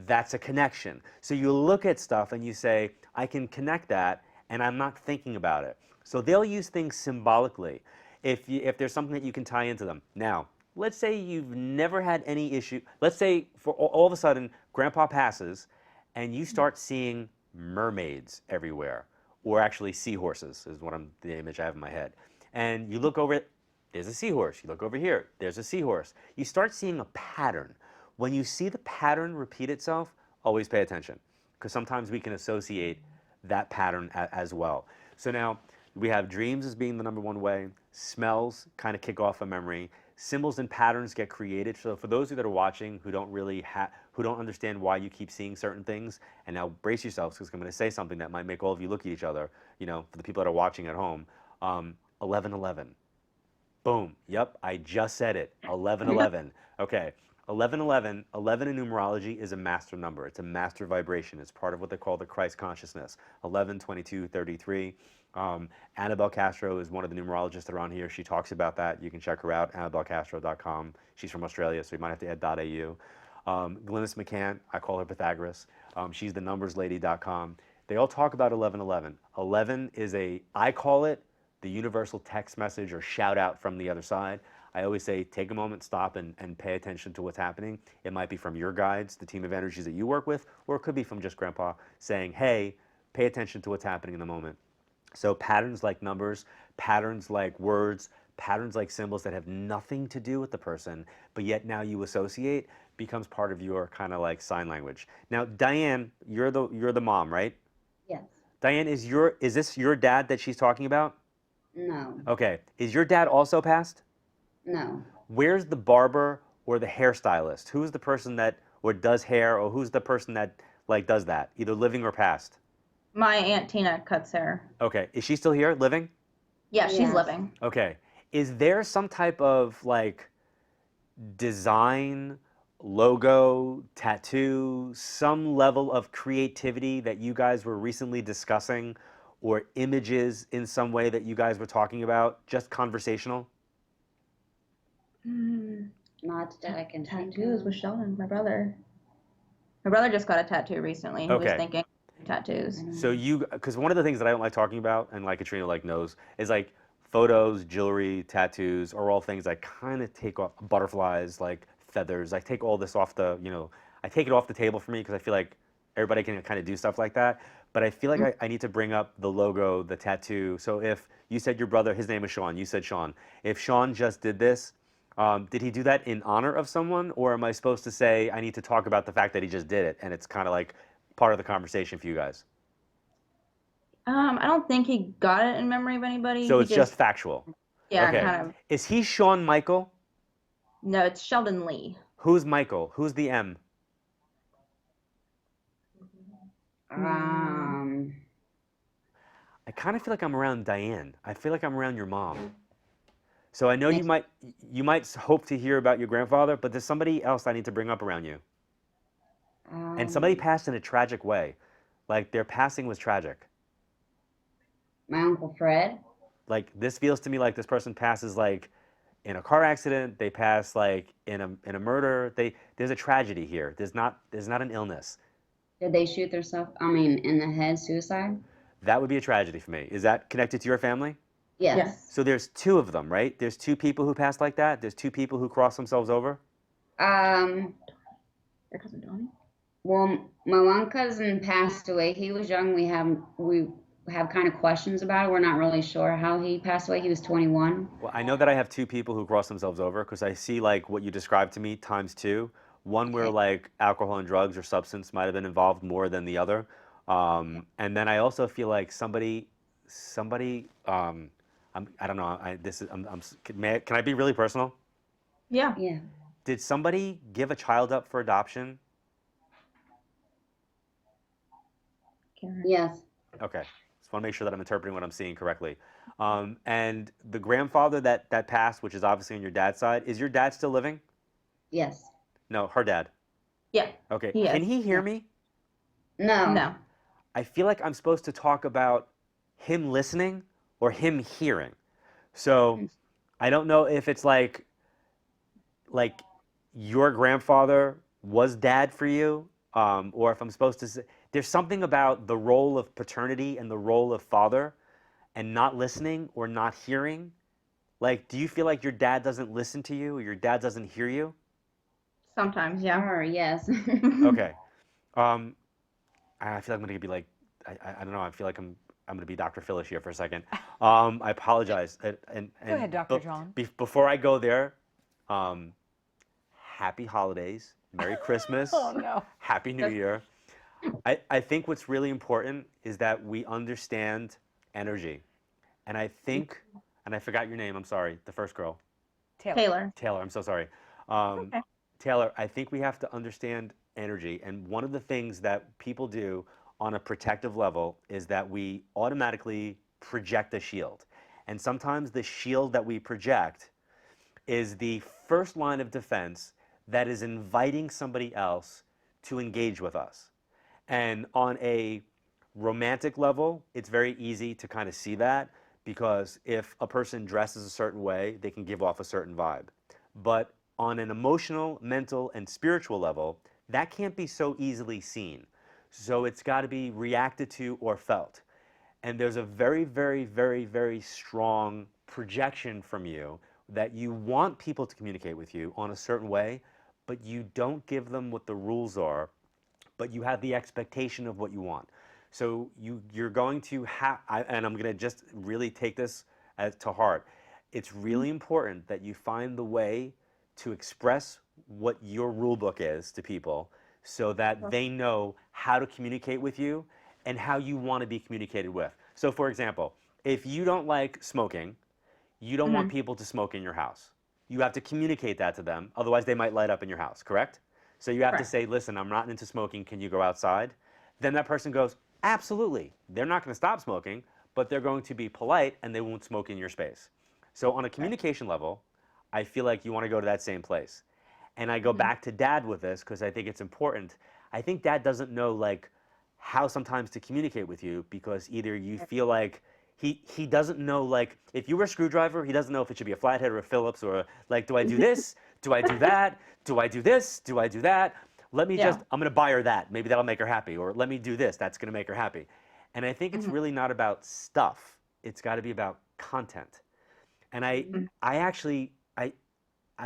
that's a connection. So you look at stuff and you say, I can connect that, and I'm not thinking about it. So they'll use things symbolically if there's something that you can tie into them. Now, let's say you've never had any issue. Let's say for all of a sudden, grandpa passes and you start seeing mermaids everywhere, or actually seahorses is the image I have in my head. And you look over it, there's a seahorse. You look over here, there's a seahorse. You start seeing a pattern. When you see the pattern repeat itself, always pay attention, because sometimes we can associate that pattern as well. So now, we have dreams as being the number one way. Smells kind of kick off a memory. Symbols and patterns get created. So for those of you that are watching who don't understand why you keep seeing certain things, and now brace yourselves because I'm going to say something that might make all of you look at each other. For the people that are watching at home, 1111. Boom. Yep, I just said it. 1111. Okay. 1111, 11 in numerology is a master number. It's a master vibration. It's part of what they call the Christ consciousness. 11, 22, 33. Annabelle Castro is one of the numerologists around here. She talks about that. You can check her out, annabellecastro.com. She's from Australia, so you might have to add .au. Glynis McCann, I call her Pythagoras. She's the numberslady.com. They all talk about 1111. 11 is I call it the universal text message or shout out from the other side. I always say, take a moment, stop, and pay attention to what's happening. It might be from your guides, the team of energies that you work with, or it could be from just grandpa saying, hey, pay attention to what's happening in the moment. So patterns like numbers, patterns like words, patterns like symbols that have nothing to do with the person, but yet now you associate, becomes part of your kind of like sign language. Now, Diane, you're the mom, right? Yes. Diane, is this your dad that she's talking about? No. Okay. Is your dad also passed? No. Where's the barber or the hairstylist? Who's the person that or does hair, or who's the person that like does that, either living or past? My Aunt Tina cuts hair. Okay. Is she still here, living? Yeah, she's living. Okay. Is there some type of like design, logo, tattoo, some level of creativity that you guys were recently discussing, or images in some way that you guys were talking about, just conversational? Not that I can think Tattoos of. with Sheldon, my brother. My brother just got a tattoo recently. He was Okay. thinking tattoos. So because one of the things that I don't like talking about, and like Katrina like knows, is like photos, jewelry, tattoos are all things I kind of take off, butterflies, like feathers. I take all this off I take it off the table for me because I feel like everybody can kind of do stuff like that. But I feel like I need to bring up the logo, the tattoo. So if you said your brother, his name is Sean, you said Sean. If Sean just did this, did he do that in honor of someone, or am I supposed to say I need to talk about the fact that he just did it and it's kind of like part of the conversation for you guys? I don't think he got it in memory of anybody. So He it's just factual. Yeah, Okay. kind of. Is he Shawn Michael? No, it's Sheldon Lee. Who's Michael? Who's the M? I kind of feel like I'm around Diane. I feel like I'm around your mom. So I know you might hope to hear about your grandfather, but there's somebody else I need to bring up around you. And somebody passed in a tragic way. Like their passing was tragic. My Uncle Fred. Like this feels to me like this person passes like in a car accident, they pass like in a murder. There's a tragedy here. There's not an illness. Did they shoot themselves, I mean, in the head, suicide? That would be a tragedy for me. Is that connected to your family? Yes. So there's two of them, right? There's two people who passed like that? There's two people who cross themselves over? Your cousin Donnie? Well, my one cousin passed away. He was young. We have kind of questions about it. We're not really sure how he passed away. He was 21. Well, I know that I have two people who cross themselves over because I see like what you described to me times two. One where like alcohol and drugs or substance might have been involved more than the other. And then I also feel like somebody, I don't know. Can I be really personal? Yeah. Yeah. Did somebody give a child up for adoption? Yes. Okay. Just want to make sure that I'm interpreting what I'm seeing correctly. And the grandfather that passed, which is obviously on your dad's side, is your dad still living? Yes. No, her dad. Yeah. Okay. He Can is. he hear me? No. No. I feel like I'm supposed to talk about him listening or him hearing. So I don't know if it's like your grandfather was dad for you, or if I'm supposed to say, there's something about the role of paternity and the role of father and not listening or not hearing. Like, do you feel like your dad doesn't listen to you or your dad doesn't hear you? Sometimes, yeah. Or yes. Okay. I feel like I'm gonna be like, I don't know. I feel like I'm gonna be Dr. Phyllis here for a second. I apologize. And Go ahead, Dr. John. Before I go there, happy holidays, Merry Christmas, Oh, no. Happy New Year. I think what's really important is that we understand energy. And I think, and I forgot your name, I'm sorry, the first girl. Taylor. Taylor, I'm so sorry. Okay. Taylor, I think we have to understand energy. And one of the things that people do on a protective level is that we automatically project a shield. And sometimes the shield that we project is the first line of defense that is inviting somebody else to engage with us. And on a romantic level, it's very easy to kind of see that because if a person dresses a certain way, they can give off a certain vibe. But on an emotional, mental, and spiritual level, that can't be so easily seen. So it's got to be reacted to or felt. And there's a very, very, very, very strong projection from you that you want people to communicate with you on a certain way, but you don't give them what the rules are, but you have the expectation of what you want. So you're going to have, and I'm going to just really take this to heart. It's really important that you find the way to express what your rule book is to people so that they know how to communicate with you and how you want to be communicated with. So for example, if you don't like smoking, you don't want people to smoke in your house. You have to communicate that to them, otherwise they might light up in your house, correct? So you have to say, listen, I'm not into smoking, can you go outside? Then that person goes, absolutely. They're not going to stop smoking, but they're going to be polite and they won't smoke in your space. So on a communication level, I feel like you want to go to that same place. And I go back to dad with this because I think it's important. I think dad doesn't know like how sometimes to communicate with you because either you feel like he doesn't know, like if you were a screwdriver, he doesn't know if it should be a flathead or a Phillips or like, do I do this? Do I do that? Do I do this? Do I do that? Let me just, I'm going to buy her that. Maybe that'll make her happy. Or let me do this. That's going to make her happy. And I think it's really not about stuff. It's got to be about content. And I'm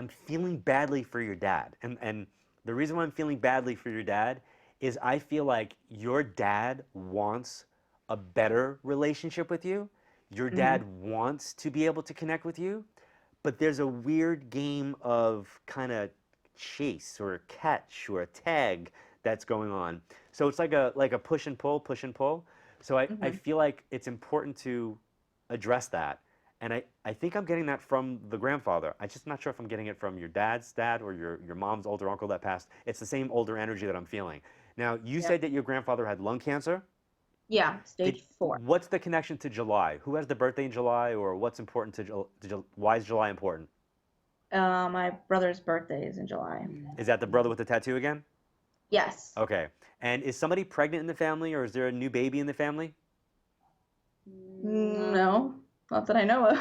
feeling badly for your dad. And the reason why I'm feeling badly for your dad is I feel like your dad wants a better relationship with you. Your dad wants to be able to connect with you, but there's a weird game of kind of chase or a catch or a tag that's going on. So it's like a push and pull, push and pull. So I feel like it's important to address that. And I think I'm getting that from the grandfather. I'm just not sure if I'm getting it from your dad's dad or your mom's older uncle that passed. It's the same older energy that I'm feeling. Now, you said that your grandfather had lung cancer? Yeah, stage 4. What's the connection to July? Who has the birthday in July, or what's important why is July important? My brother's birthday is in July. Is that the brother with the tattoo again? Yes. Okay. And is somebody pregnant in the family, or is there a new baby in the family? No, not that I know of.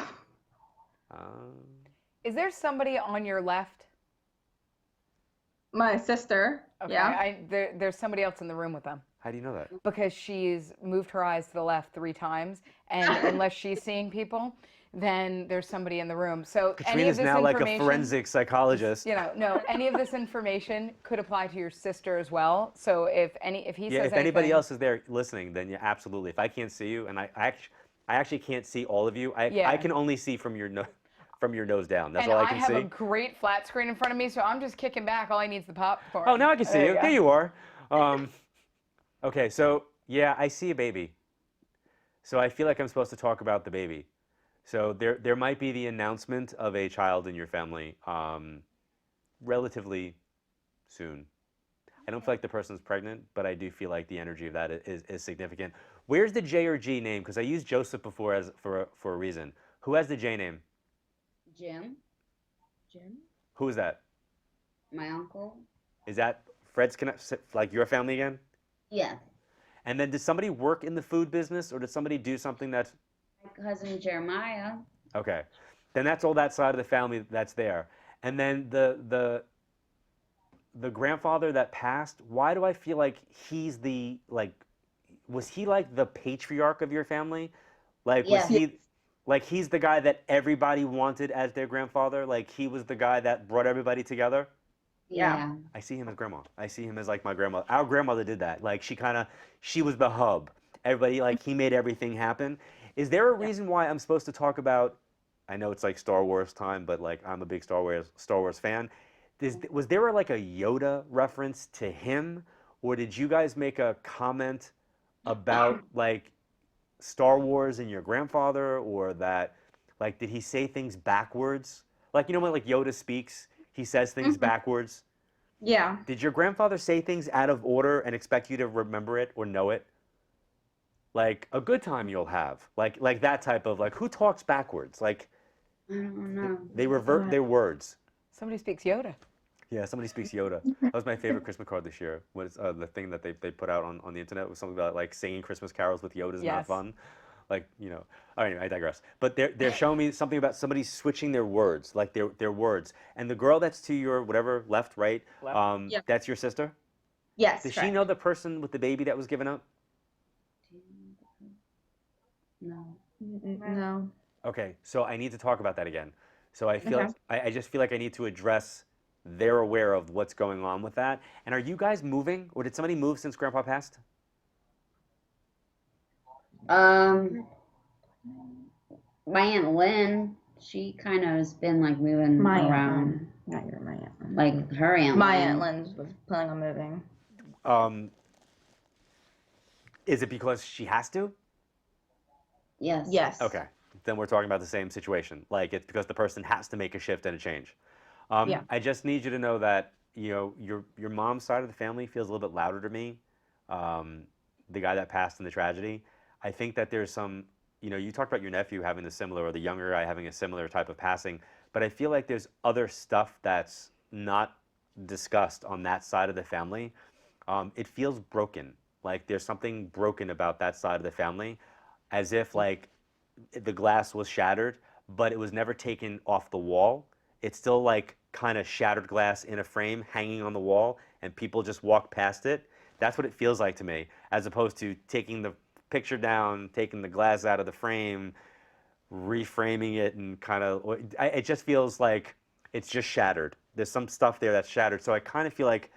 Is there somebody on your left? My sister. Okay, Yeah. there's somebody else in the room with them. How do you know that? Because she's moved her eyes to the left 3 times, and unless she's seeing people, then there's somebody in the room. So any of Katrina's this now like a information, forensic psychologist. no, any of this information could apply to your sister as well. So if he Yeah, says if anybody anything- else is there listening, then yeah, absolutely. If I can't see you, and I actually can't see all of you. I can only see from your nose down. That's and all I can see. have a great flat screen in front of me, so I'm just kicking back. All I need is the popcorn. Oh, now I can see you. go. There you are. Okay, so yeah, I see a baby. So I feel like I'm supposed to talk about the baby. So there might be the announcement of a child in your family relatively soon. I don't feel like the person's pregnant, but I do feel like the energy of that is significant. Where's the J or G name? Because I used Joseph before for a reason. Who has the J name? Jim. Who is that? My uncle. Is that Fred's like your family again? Yeah. And then did somebody work in the food business, or did somebody do something that's... My cousin Jeremiah. Okay. Then that's all that side of the family that's there. And then the grandfather that passed, why do I feel like he's the, like, was he like the patriarch of your family? Like, was he, like, he's the guy that everybody wanted as their grandfather? Like, he was the guy that brought everybody together? Yeah. I see him as grandma. I see him as like my grandmother. Our grandmother did that. Like, she was the hub. Everybody, like, he made everything happen. Is there a reason why I'm supposed to talk about, I know it's like Star Wars time, but like I'm a big Star Wars fan. Was there like a Yoda reference to him? Or did you guys make a comment about like Star Wars and your grandfather? Or that, like, did he say things backwards? Like, you know when like Yoda speaks, he says things backwards? Yeah. Did your grandfather say things out of order and expect you to remember it or know it? Like, a good time you'll have. Like that type of, like, who talks backwards? Like, I don't know. they revert their words. Somebody speaks Yoda. Yeah, somebody speaks Yoda. That was my favorite Christmas card this year. Was the thing that they put out on the internet was something about like singing Christmas carols with Yoda is not fun. Like, you know. All right, anyway, I digress. But they're showing me something about somebody switching their words, like their words. And the girl that's to your whatever left, right? That's your sister. Yes. Does she know the person with the baby that was given up? No. No. Okay, so I need to talk about that again. So I feel I just feel like I need to address. They're aware of what's going on with that. And are you guys moving, or did somebody move since Grandpa passed? My Aunt Lynn, she kind of has been like moving around. Not your my Aunt Lynn. Like her Aunt My Lynn. Aunt Lynn was planning on moving. Is it because she has to? Yes. Yes. Okay, then we're talking about the same situation. Like, it's because the person has to make a shift and a change. I just need you to know that, you know, your mom's side of the family feels a little bit louder to me. The guy that passed in the tragedy. I think that there's some, you know, you talked about your nephew having a similar, or the younger guy having a similar type of passing, but I feel like there's other stuff that's not discussed on that side of the family. It feels broken. Like there's something broken about that side of the family, as if like the glass was shattered, but it was never taken off the wall. It's still like kind of shattered glass in a frame hanging on the wall, and people just walk past it. That's what it feels like to me, as opposed to taking the picture down, taking the glass out of the frame, reframing it, and kind of, it just feels like it's just shattered. There's some stuff there that's shattered. So I kind of feel like,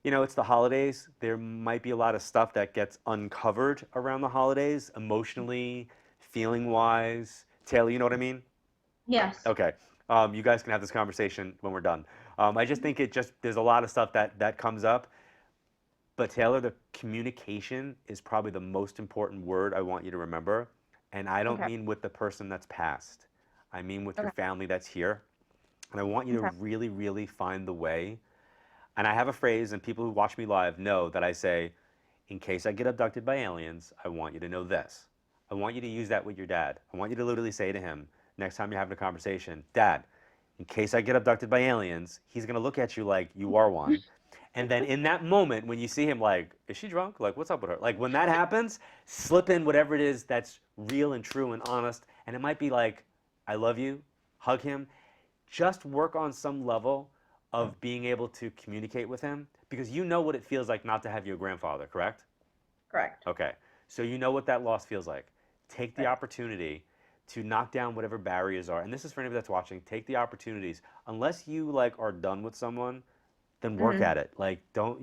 you know, it's the holidays. There might be a lot of stuff that gets uncovered around the holidays, emotionally, feeling-wise. Taylor, you know what I mean? Yes. Okay. You guys can have this conversation when we're done. I just think there's a lot of stuff that comes up. But Taylor, the communication is probably the most important word I want you to remember. And I don't mean with the person that's passed. I mean with your family that's here. And I want you to really, really find the way. And I have a phrase, and people who watch me live know that I say, in case I get abducted by aliens, I want you to know this. I want you to use that with your dad. I want you to literally say to him, next time you're having a conversation, Dad, in case I get abducted by aliens, he's going to look at you like you are one. And then in that moment, when you see him like, is she drunk? Like, what's up with her? Like, when that happens, slip in whatever it is that's real and true and honest. And it might be like, I love you, hug him. Just work on some level of being able to communicate with him? Because you know what it feels like not to have your grandfather, correct? Correct. Okay, so you know what that loss feels like. Take the opportunity to knock down whatever barriers are. And this is for anybody that's watching, take the opportunities. Unless you like are done with someone, then work at it. Like don't,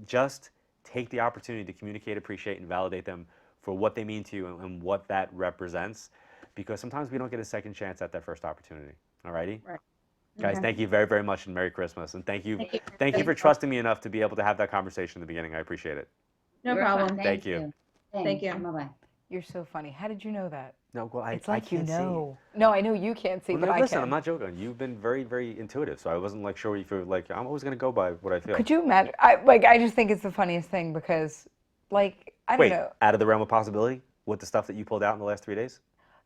just take the opportunity to communicate, appreciate, and validate them for what they mean to you and what that represents. Because sometimes we don't get a second chance at that first opportunity. Alrighty? Right. Guys, Okay. thank you very, very much and Merry Christmas. And thank you for trusting me enough to be able to have that conversation in the beginning. I appreciate it. No problem. Thank you. Thank you. Bye-bye. You're so funny. How did you know that? No, well, It's I like you can't know. No, I know you can't see, Well, but no, I listen, can. I'm not joking. You've been very, very intuitive, so I wasn't like sure if you're like, I'm always going to go by what I feel. Could you imagine? I just think it's the funniest thing because, I don't know. Out of the realm of possibility with the stuff that you pulled out in the last 3 days?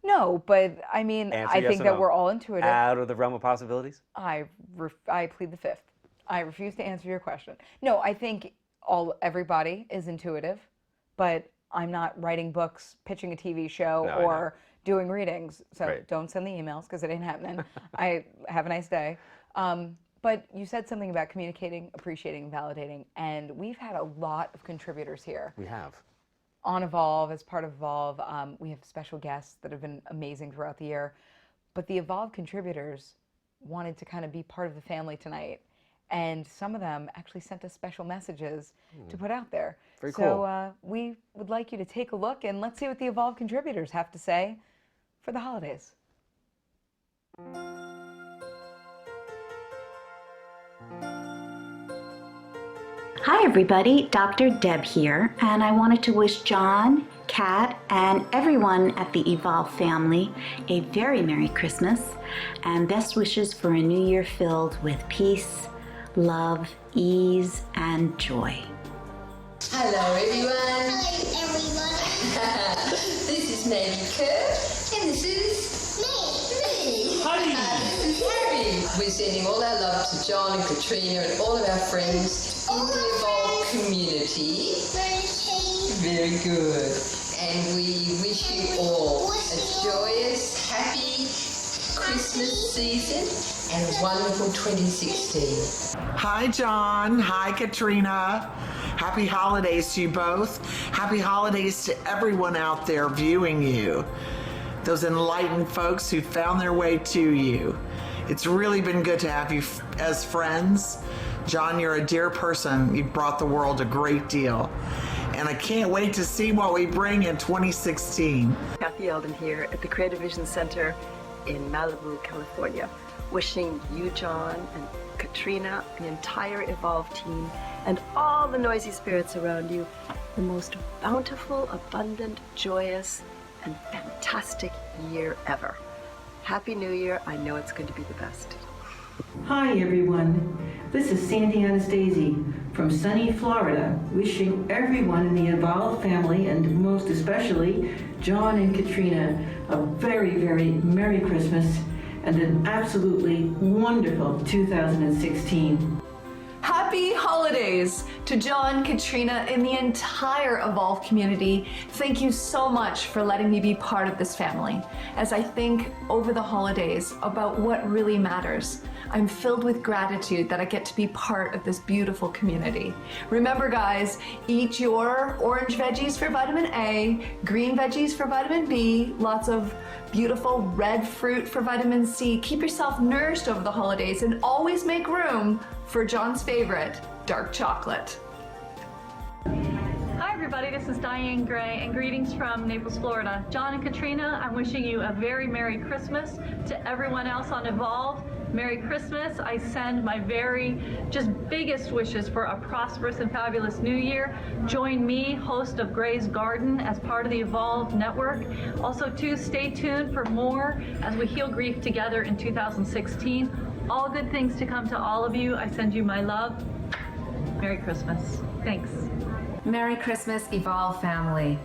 No, but I mean, Answer I yes think or that no. we're all intuitive. Out of the realm of possibilities? I plead the fifth. I refuse to answer your question. No, I think everybody is intuitive, but I'm not writing books, pitching a TV show, No, I or doing readings. So Right. don't send the emails because it ain't happening. I have a nice day. But you said something about communicating, appreciating, validating, and we've had a lot of contributors here. We have. On Evolve, as part of Evolve, we have special guests that have been amazing throughout the year. But the Evolve contributors wanted to kind of be part of the family tonight. And some of them actually sent us special messages to put out there. Very so cool. We would like you to take a look and let's see what the Evolve contributors have to say for the holidays. Hi everybody, Dr. Deb here, and I wanted to wish John, Kat, and everyone at the Evolve family a very Merry Christmas and best wishes for a new year filled with peace, love, ease, and joy. Hello everyone. Hello everyone. This is Mary Kerr, and this is me. Harry. This is Harry. We're sending all our love to John and Katrina and all of our friends in the Evolve community. Very good. And we wish you all a joyous, happy Christmas season and a wonderful 2016. Hi, John. Hi, Katrina. Happy holidays to you both. Happy holidays to everyone out there viewing you. Those enlightened folks who found their way to you. It's really been good to have you as friends. John, you're a dear person. You've brought the world a great deal. And I can't wait to see what we bring in 2016. Kathy Eldon here at the Creative Vision Center in Malibu, California. Wishing you, John, and Katrina, the entire Evolve team, and all the noisy spirits around you, the most bountiful, abundant, joyous, and fantastic year ever. Happy New Year. I know it's going to be the best. Hi everyone, this is Sandy Anastasi from sunny Florida, wishing everyone in the Evolve family, and most especially John and Katrina, a very, very Merry Christmas and an absolutely wonderful 2016. Happy holidays to John, Katrina, and the entire Evolve community. Thank you so much for letting me be part of this family. As I think over the holidays about what really matters, I'm filled with gratitude that I get to be part of this beautiful community. Remember guys, eat your orange veggies for vitamin A, green veggies for vitamin B, lots of beautiful red fruit for vitamin C. Keep yourself nourished over the holidays and always make room for John's favorite, dark chocolate. Hi everybody, this is Diane Gray and greetings from Naples, Florida. John and Katrina, I'm wishing you a very Merry Christmas. To everyone else on Evolve, Merry Christmas. I send my very biggest wishes for a prosperous and fabulous new year. Join me, host of Gray's Garden, as part of the Evolve network. Also too, stay tuned for more as we heal grief together in 2016. All good things to come to all of you. I send you my love. Merry Christmas. Thanks. Merry Christmas, Evolve family.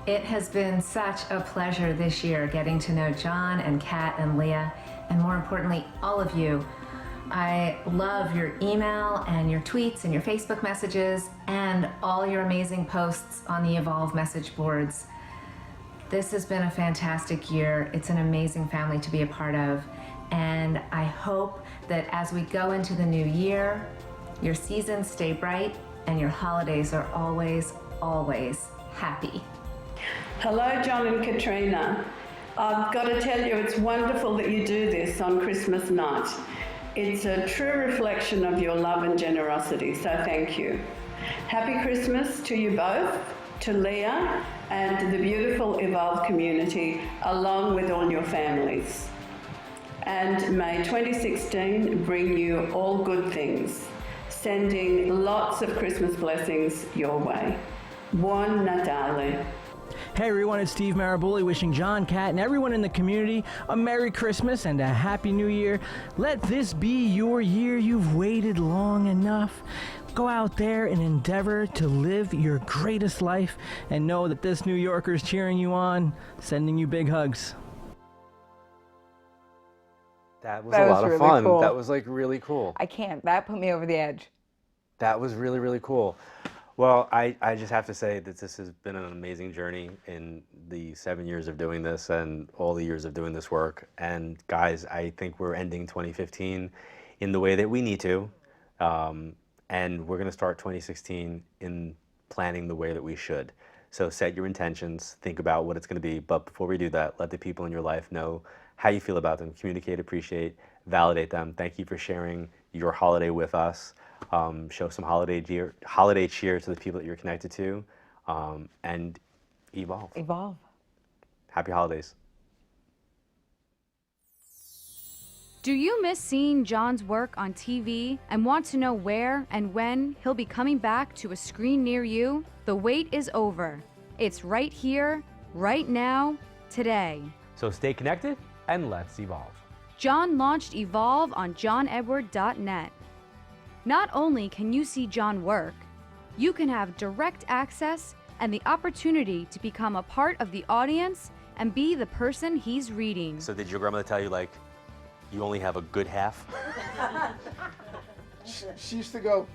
It has been such a pleasure this year getting to know John and Kat and Leah, and more importantly, all of you. I love your email and your tweets and your Facebook messages and all your amazing posts on the Evolve message boards. This has been a fantastic year. It's an amazing family to be a part of. And I hope that as we go into the new year, your seasons stay bright and your holidays are always, always happy. Hello, John and Katrina. I've got to tell you, it's wonderful that you do this on Christmas night. It's a true reflection of your love and generosity, so thank you. Happy Christmas to you both, to Leah, and to the beautiful Evolve community, along with all your families. And may 2016 bring you all good things, sending lots of Christmas blessings your way. Buon Natale. Hey everyone, it's Steve Maraboli wishing John, Kat, and everyone in the community a Merry Christmas and a Happy New Year. Let this be your year. You've waited long enough. Go out there and endeavor to live your greatest life and know that this New Yorker is cheering you on, sending you big hugs. That was a lot of really fun. cool. That was like really cool. I can't. That put me over the edge. That was really, really cool. Well, I just have to say that this has been an amazing journey in the 7 years of doing this and all the years of doing this work. And guys, I think we're ending 2015 in the way that we need to. And we're going to start 2016 in planning the way that we should. So set your intentions, think about what it's going to be. But before we do that, let the people in your life know how you feel about them. Communicate, appreciate, validate them. Thank you for sharing your holiday with us. Show some holiday cheer to the people that you're connected to, and evolve. Evolve. Happy holidays. Do you miss seeing John's work on TV and want to know where and when he'll be coming back to a screen near you? The wait is over. It's right here, right now, today. So stay connected and let's evolve. John launched Evolve on johnedward.net. Not only can you see John work, you can have direct access and the opportunity to become a part of the audience and be the person he's reading. So did your grandmother tell you, like, you only have a good half? She used to go,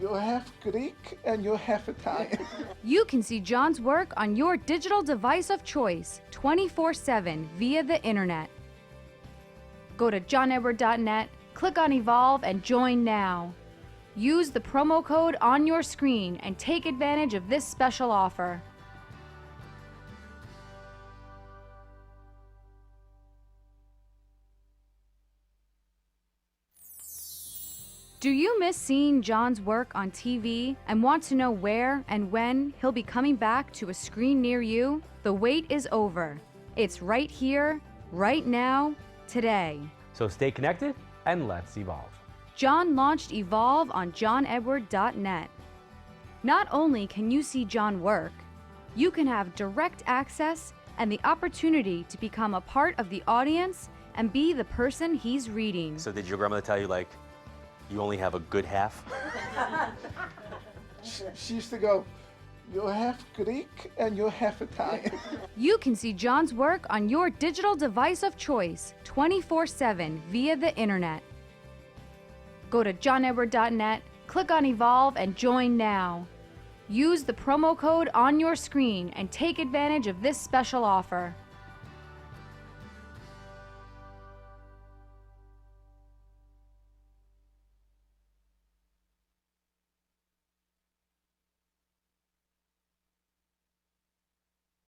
you're half Greek and you're half Italian. You can see John's work on your digital device of choice 24/7 via the internet. Go to johnedward.net, click on Evolve, and join now. Use the promo code on your screen and take advantage of this special offer. Do you miss seeing John's work on TV and want to know where and when he'll be coming back to a screen near you? The wait is over. It's right here, right now, today. So stay connected and let's evolve. John launched Evolve on johnedward.net. Not only can you see John work, you can have direct access and the opportunity to become a part of the audience and be the person he's reading. So did your grandmother tell you, like, you only have a good half? She used to go, you're half Greek and you're half Italian. You can see John's work on your digital device of choice 24/7 via the internet. Go to johnedward.net, click on Evolve, and join now. Use the promo code on your screen and take advantage of this special offer.